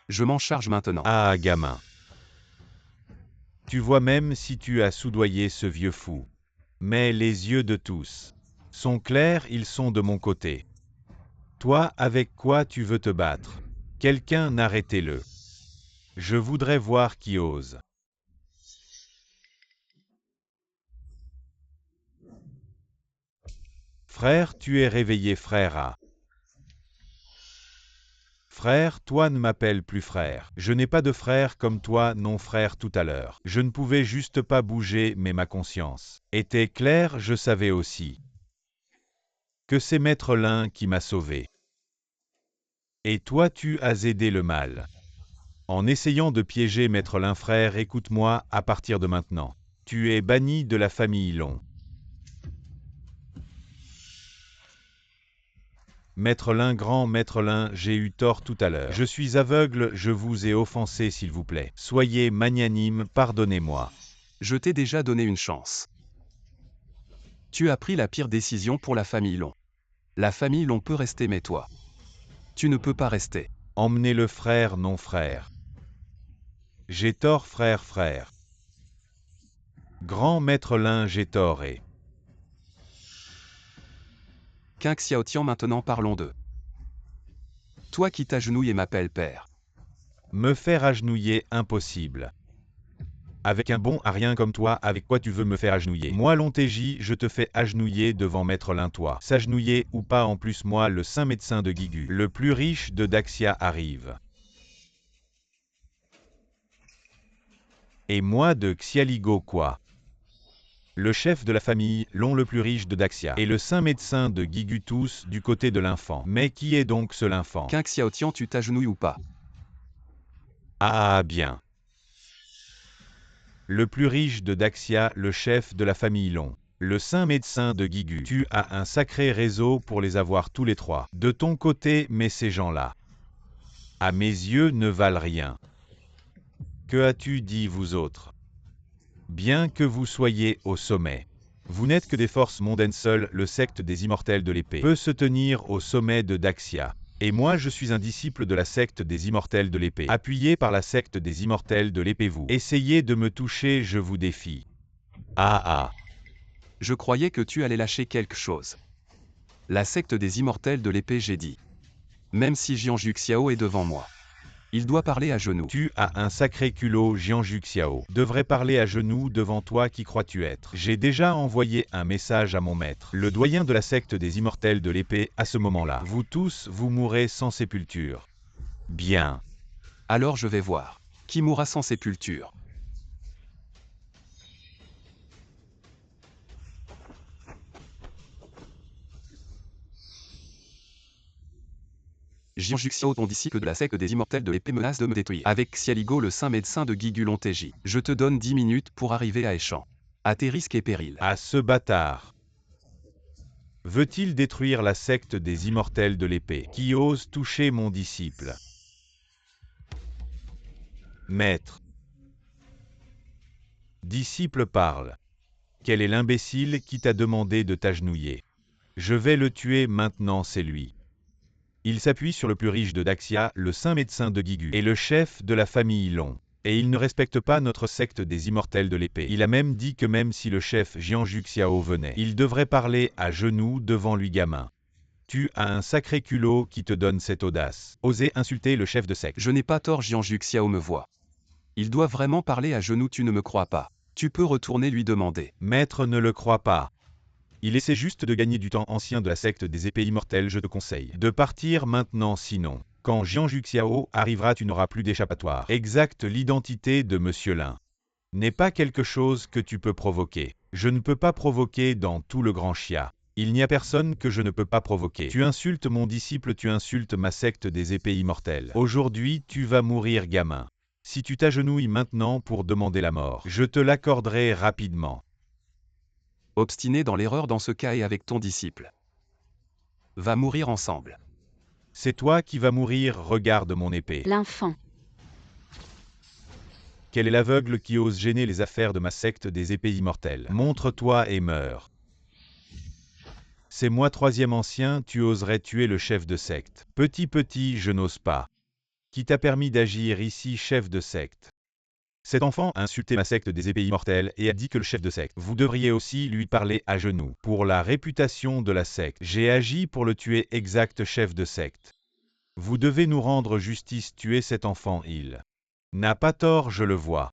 Je m'en charge maintenant. Ah, gamin. Tu vois, même si tu as soudoyé ce vieux fou. Mais les yeux de tous sont clairs, ils sont de mon côté. Toi, avec quoi tu veux te battre? Quelqu'un, arrêtez-le. Je voudrais voir qui ose. Frère, tu es réveillé, frère A. Frère, toi ne m'appelle plus frère. Je n'ai pas de frère comme toi, non frère tout à l'heure. Je ne pouvais juste pas bouger, mais ma conscience était claire, je savais aussi que c'est Maître Lin qui m'a sauvé. Et toi tu as aidé le mal. En essayant de piéger Maître Lin, frère, écoute-moi, à partir de maintenant. Tu es banni de la famille Long. Maître Lin, grand Maître Lin, j'ai eu tort tout à l'heure. Je suis aveugle, je vous ai offensé, s'il vous plaît. Soyez magnanime, pardonnez-moi. Je t'ai déjà donné une chance. Tu as pris la pire décision pour la famille Long. La famille l'on peut rester mais toi. Tu ne peux pas rester. Emmenez le frère non frère. J'ai tort frère frère. Grand maître Lin j'ai tort et. King Xiaotian maintenant parlons d'eux. Toi qui t'agenouilles et m'appelles père. Me faire agenouiller impossible. Avec un bon à rien comme toi, avec quoi tu veux me faire agenouiller? Moi Lontéji, je te fais agenouiller devant maître Lin toi. S'agenouiller ou pas en plus moi le saint médecin de Guigu, le plus riche de Daxia arrive. Et moi de Xialigo quoi? Le chef de la famille, Long le plus riche de Daxia, et le saint médecin de Guigu tous du côté de l'infant. Mais qui est donc ce l'infant? King Xiaotian tu t'agenouilles ou pas? Ah bien. Le plus riche de Daxia, le chef de la famille Long. Le saint médecin de Guigu. Tu as un sacré réseau pour les avoir tous les trois. De ton côté, mais ces gens-là, à mes yeux, ne valent rien. Que as-tu dit vous autres? Bien que vous soyez au sommet, vous n'êtes que des forces mondaines seules, le secte des immortels de l'épée peut se tenir au sommet de Daxia. Et moi je suis un disciple de la secte des immortels de l'épée. Appuyé par la secte des immortels de l'épée vous. Essayez de me toucher, je vous défie. Ah ah. Je croyais que tu allais lâcher quelque chose. La secte des immortels de l'épée j'ai dit. Même si Jianzhu Xiao est devant moi. Il doit parler à genoux. Tu as un sacré culot, Jianzhu Xiao. Devrait parler à genoux devant toi, qui crois-tu être? J'ai déjà envoyé un message à mon maître, le doyen de la secte des immortels de l'épée, à ce moment-là. Vous tous, vous mourrez sans sépulture. Bien. Alors je vais voir. Qui mourra sans sépulture? Jianzhu Xiao, ton disciple de la secte des immortels de l'épée, menace de me détruire. Avec Xialigo, le saint médecin de Guigu Lontéji. Je te donne 10 minutes pour arriver à Échamp. À tes risques et périls. À ce bâtard. Veut-il détruire la secte des immortels de l'épée, qui ose toucher mon disciple? Maître. Disciple parle. Quel est l'imbécile qui t'a demandé de t'agenouiller? Je vais le tuer maintenant, c'est lui. Il s'appuie sur le plus riche de Daxia, le saint médecin de Guigu, et le chef de la famille Long. Et il ne respecte pas notre secte des immortels de l'épée. Il a même dit que même si le chef Jianzhu Xiao venait, il devrait parler à genoux devant lui gamin. Tu as un sacré culot qui te donne cette audace. Oser insulter le chef de secte. Je n'ai pas tort, Jianzhu Xiao me voit. Il doit vraiment parler à genoux, tu ne me crois pas. Tu peux retourner lui demander. Maître ne le croit pas. Il essaie juste de gagner du temps. Ancien de la secte des épées immortelles, je te conseille de partir maintenant, sinon, quand Jianzhu Xiao arrivera, tu n'auras plus d'échappatoire. Exact, l'identité de Monsieur Lin n'est pas quelque chose que tu peux provoquer. Je ne peux pas provoquer dans tout le grand chia. Il n'y a personne que je ne peux pas provoquer. Tu insultes mon disciple, tu insultes ma secte des épées immortelles. Aujourd'hui, tu vas mourir, gamin. Si tu t'agenouilles maintenant pour demander la mort, je te l'accorderai rapidement. Obstiné dans l'erreur dans ce cas et avec ton disciple. Va mourir ensemble. C'est toi qui vas mourir, regarde mon épée. L'infant. Quel est l'aveugle qui ose gêner les affaires de ma secte des épées immortelles? Montre-toi et meurs. C'est moi, troisième ancien, tu oserais tuer le chef de secte. Petit, je n'ose pas. Qui t'a permis d'agir ici, chef de secte? Cet enfant a insulté ma secte des épées immortelles et a dit que le chef de secte, vous devriez aussi lui parler à genoux. Pour la réputation de la secte, j'ai agi pour le tuer, exact chef de secte. Vous devez nous rendre justice, tuer cet enfant, il n'a pas tort, je le vois.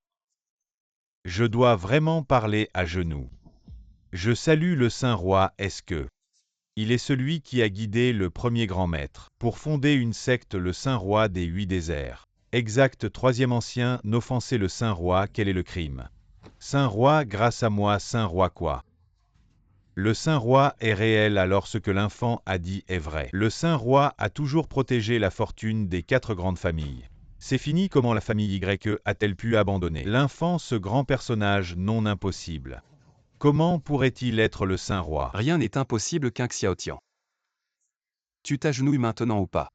Je dois vraiment parler à genoux. Je salue le Saint Roi, est-ce que il est celui qui a guidé le premier grand maître pour fonder une secte, le Saint Roi des 8 déserts. Exact, troisième ancien, n'offenser le Saint Roi, quel est le crime? Saint Roi, grâce à moi, Saint Roi quoi? Le Saint Roi est réel, alors ce que l'infant a dit est vrai. Le Saint Roi a toujours protégé la fortune des 4 grandes familles. C'est fini, comment la famille Y a-t-elle pu abandonner l'infant, ce grand personnage non impossible? Comment pourrait-il être le Saint Roi? Rien n'est impossible, King Xiaotian. Tu t'agenouilles maintenant ou pas?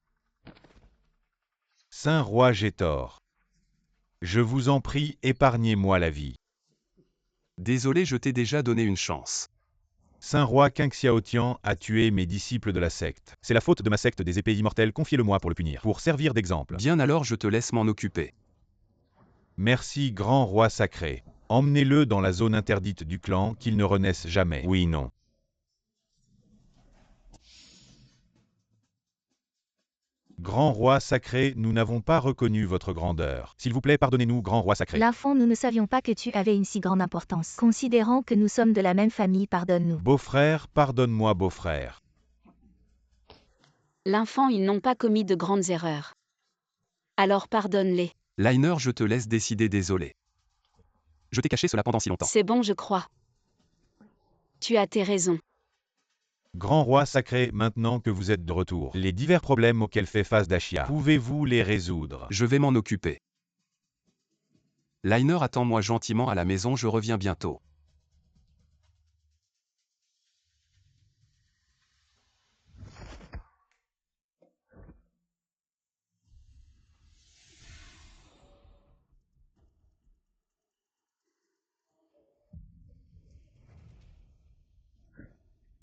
Saint Roi, j'ai tort. Je vous en prie, épargnez-moi la vie. Désolé, je t'ai déjà donné une chance. Saint roi King Xiaotian a tué mes disciples de la secte. C'est la faute de ma secte des épées immortelles, confiez-le-moi pour le punir. Pour servir d'exemple. Bien alors je te laisse m'en occuper. Merci grand roi sacré. Emmenez-le dans la zone interdite du clan, qu'il ne renaisse jamais. Oui, non. Grand roi sacré, nous n'avons pas reconnu votre grandeur. S'il vous plaît, pardonnez-nous, grand roi sacré. L'enfant, nous ne savions pas que tu avais une si grande importance. Considérant que nous sommes de la même famille, pardonne-nous. Beau-frère, pardonne-moi, beau-frère. L'enfant, ils n'ont pas commis de grandes erreurs. Alors pardonne-les. Liner, je te laisse décider, désolé. Je t'ai caché cela pendant si longtemps. C'est bon, je crois. Tu as tes raisons. Grand roi sacré, maintenant que vous êtes de retour, les divers problèmes auxquels fait face Dashia, pouvez-vous les résoudre? Je vais m'en occuper. Liner, attends-moi gentiment à la maison, je reviens bientôt.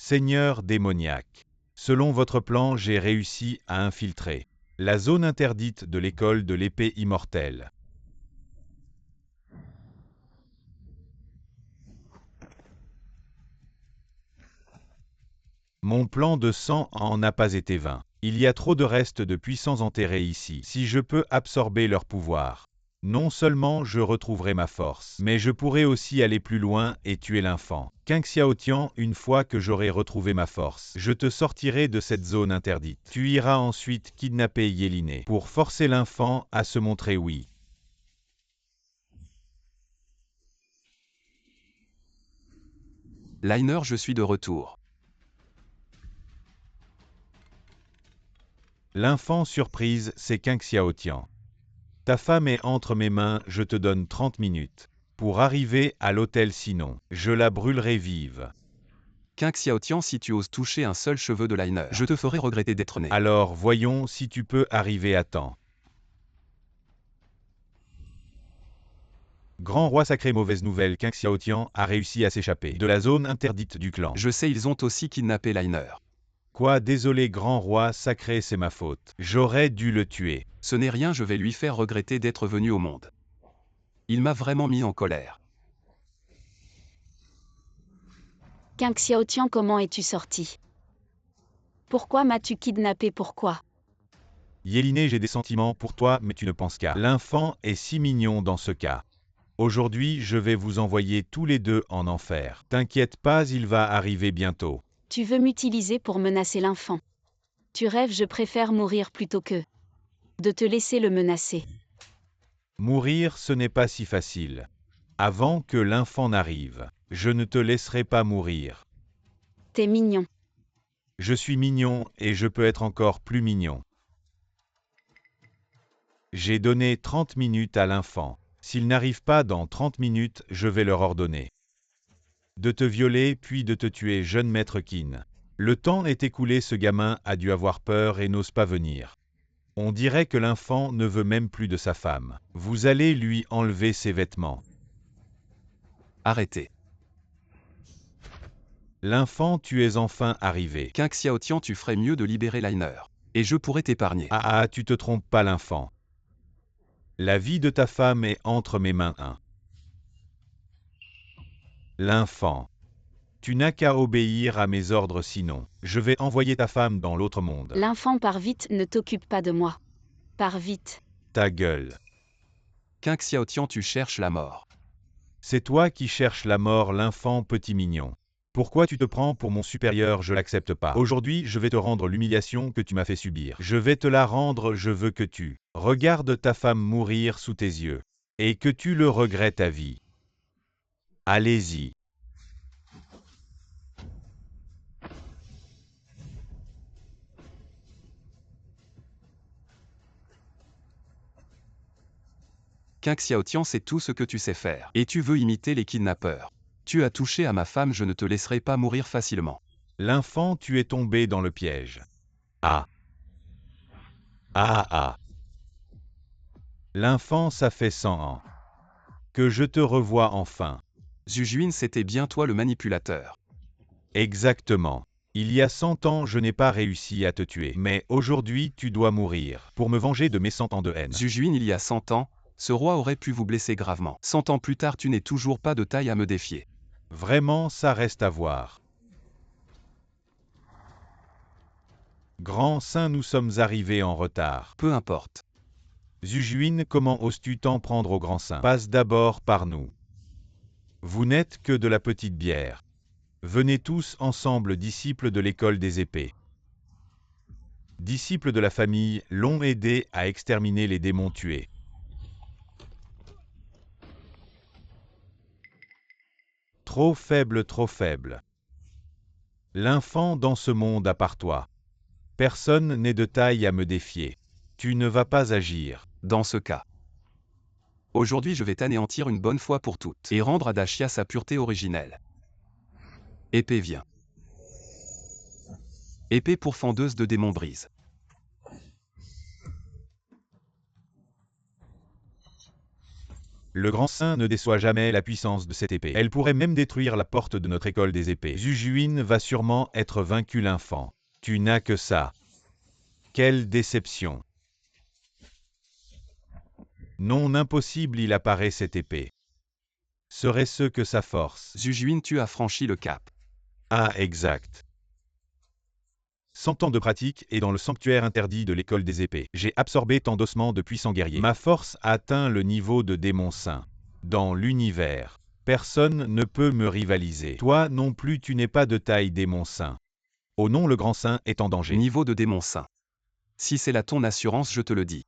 Seigneur démoniaque, selon votre plan, j'ai réussi à infiltrer la zone interdite de l'école de l'épée immortelle. Mon plan de sang en n'a pas été vain. Il y a trop de restes de puissants enterrés ici. Si je peux absorber leur pouvoir, non seulement je retrouverai ma force, mais je pourrai aussi aller plus loin et tuer l'enfant. King Xiaotian, une fois que j'aurai retrouvé ma force, je te sortirai de cette zone interdite. Tu iras ensuite kidnapper Yéliné pour forcer l'enfant à se montrer oui. Liner, je suis de retour. L'enfant surprise, c'est King Xiaotian. Ta femme est entre mes mains, je te donne 30 minutes. Pour arriver à l'hôtel, sinon, je la brûlerai vive. King Xiaotian, si tu oses toucher un seul cheveu de Liner, je te ferai regretter d'être né. Alors voyons si tu peux arriver à temps. Grand roi sacré, mauvaise nouvelle, King Xiaotian a réussi à s'échapper de la zone interdite du clan. Je sais, ils ont aussi kidnappé Liner. Quoi, désolé grand roi sacré, c'est ma faute. J'aurais dû le tuer. Ce n'est rien, je vais lui faire regretter d'être venu au monde. Il m'a vraiment mis en colère. King Xiaotian, comment es-tu sorti? Pourquoi m'as-tu kidnappé? Pourquoi? Yéliné, j'ai des sentiments pour toi, mais tu ne penses qu'à l'enfant est si mignon dans ce cas. Aujourd'hui, je vais vous envoyer tous les deux en enfer. T'inquiète pas, il va arriver bientôt. Tu veux m'utiliser pour menacer l'enfant. Tu rêves, je préfère mourir plutôt que de te laisser le menacer. Mourir, ce n'est pas si facile. Avant que l'enfant n'arrive, je ne te laisserai pas mourir. T'es mignon. Je suis mignon et je peux être encore plus mignon. J'ai donné 30 minutes à l'enfant. S'il n'arrive pas dans 30 minutes, je vais leur ordonner de te violer puis de te tuer, jeune maître Qin. Le temps est écoulé, ce gamin a dû avoir peur et n'ose pas venir. On dirait que l'enfant ne veut même plus de sa femme. Vous allez lui enlever ses vêtements. Arrêtez. L'enfant, tu es enfin arrivé. King Xiaotian, tu ferais mieux de libérer Liner. Et je pourrais t'épargner. Ah, tu te trompes pas, l'enfant. La vie de ta femme est entre mes mains. L'enfant. Tu n'as qu'à obéir à mes ordres, sinon, je vais envoyer ta femme dans l'autre monde. L'enfant, pars vite, ne t'occupe pas de moi. Pars vite. Ta gueule. King Xiaotian, tu cherches la mort. C'est toi qui cherches la mort, l'enfant petit mignon. Pourquoi tu te prends pour mon supérieur? Je l'accepte pas. Aujourd'hui, je vais te rendre l'humiliation que tu m'as fait subir. Je vais te la rendre, je veux que tu regardes ta femme mourir sous tes yeux. Et que tu le regrettes à vie. Allez-y. King Xiaotian, c'est tout ce que tu sais faire. Et tu veux imiter les kidnappeurs. Tu as touché à ma femme, je ne te laisserai pas mourir facilement. L'enfant, tu es tombé dans le piège. Ah. Ah ah. L'enfant, ça fait 100 ans. Que je te revois enfin. Zhu Juin, c'était bien toi le manipulateur. Exactement. Il y a 100 ans, je n'ai pas réussi à te tuer. Mais aujourd'hui, tu dois mourir. Pour me venger de mes 100 ans de haine. Zujuin, il y a 100 ans, ce roi aurait pu vous blesser gravement. 100 ans plus tard, tu n'es toujours pas de taille à me défier. Vraiment, ça reste à voir. Grand Saint, nous sommes arrivés en retard. Peu importe. Zujuin, comment oses-tu t'en prendre au Grand Saint? Passe d'abord par nous. Vous n'êtes que de la petite bière. Venez tous ensemble, disciples de l'école des épées. Disciples de la famille, l'ont aidé à exterminer les démons tués. Trop faible, trop faible. L'infant dans ce monde à part toi. Personne n'est de taille à me défier. Tu ne vas pas agir. Dans ce cas. Aujourd'hui, je vais t'anéantir une bonne fois pour toutes et rendre à Dashia sa pureté originelle. Épée vient. Épée pourfendeuse de démons brise. Le Grand Saint ne déçoit jamais la puissance de cette épée. Elle pourrait même détruire la porte de notre école des épées. Zujuin va sûrement être vaincu, l'infant. Tu n'as que ça. Quelle déception. Non, impossible, il apparaît cette épée. Serait-ce que sa force? Zujuin, tu as franchi le cap. Ah, exact. 100 ans de pratique et dans le sanctuaire interdit de l'école des épées, j'ai absorbé tant d'ossements de puissants guerriers. Ma force a atteint le niveau de démon saint. Dans l'univers, personne ne peut me rivaliser. Toi non plus, tu n'es pas de taille démon saint. Oh non, le grand saint est en danger. Niveau de démon saint. Si c'est là ton assurance, je te le dis.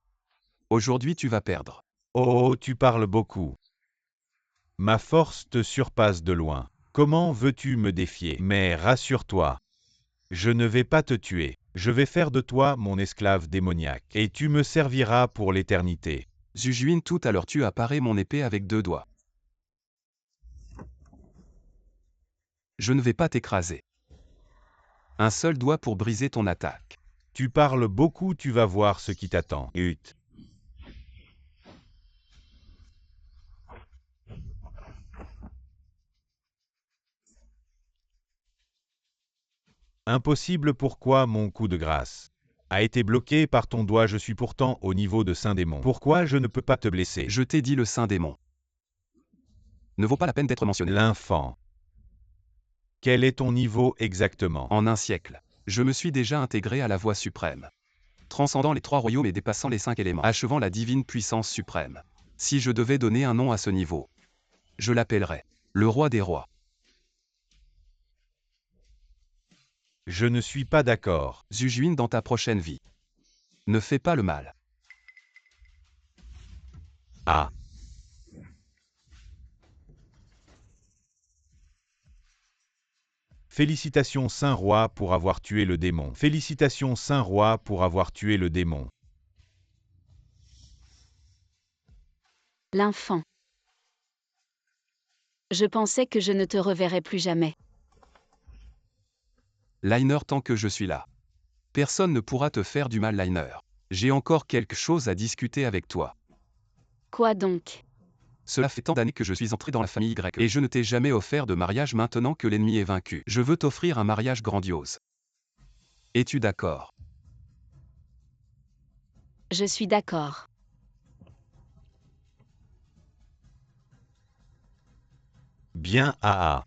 Aujourd'hui, tu vas perdre. Oh, tu parles beaucoup. Ma force te surpasse de loin. Comment veux-tu me défier? Mais rassure-toi. Je ne vais pas te tuer. Je vais faire de toi mon esclave démoniaque. Et tu me serviras pour l'éternité. Zujuin, tout à l'heure tu apparais mon épée avec 2 doigts. Je ne vais pas t'écraser. Un seul doigt pour briser ton attaque. Tu parles beaucoup, tu vas voir ce qui t'attend. Hut. Impossible, pourquoi mon coup de grâce a été bloqué par ton doigt? Je suis pourtant au niveau de Saint Démon. Pourquoi je ne peux pas te blesser? Je t'ai dit, le saint démon ne vaut pas la peine d'être mentionné. L'infant. Quel est ton niveau exactement? En un siècle, je me suis déjà intégré à la voie suprême. Transcendant les 3 royaumes et dépassant les 5 éléments. Achevant la divine puissance suprême. Si je devais donner un nom à ce niveau, je l'appellerais le roi des rois. Je ne suis pas d'accord. Zujuin, dans ta prochaine vie, ne fais pas le mal. Ah. Félicitations Saint-Roi pour avoir tué le démon. Félicitations Saint-Roi pour avoir tué le démon. L'infant. Je pensais que je ne te reverrais plus jamais. Liner, tant que je suis là, personne ne pourra te faire du mal, Liner. J'ai encore quelque chose à discuter avec toi. Quoi donc? Cela fait tant d'années que je suis entré dans la famille Y et je ne t'ai jamais offert de mariage. Maintenant que l'ennemi est vaincu, je veux t'offrir un mariage grandiose. Es-tu d'accord? Je suis d'accord. Bien, ah ah.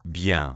Bien.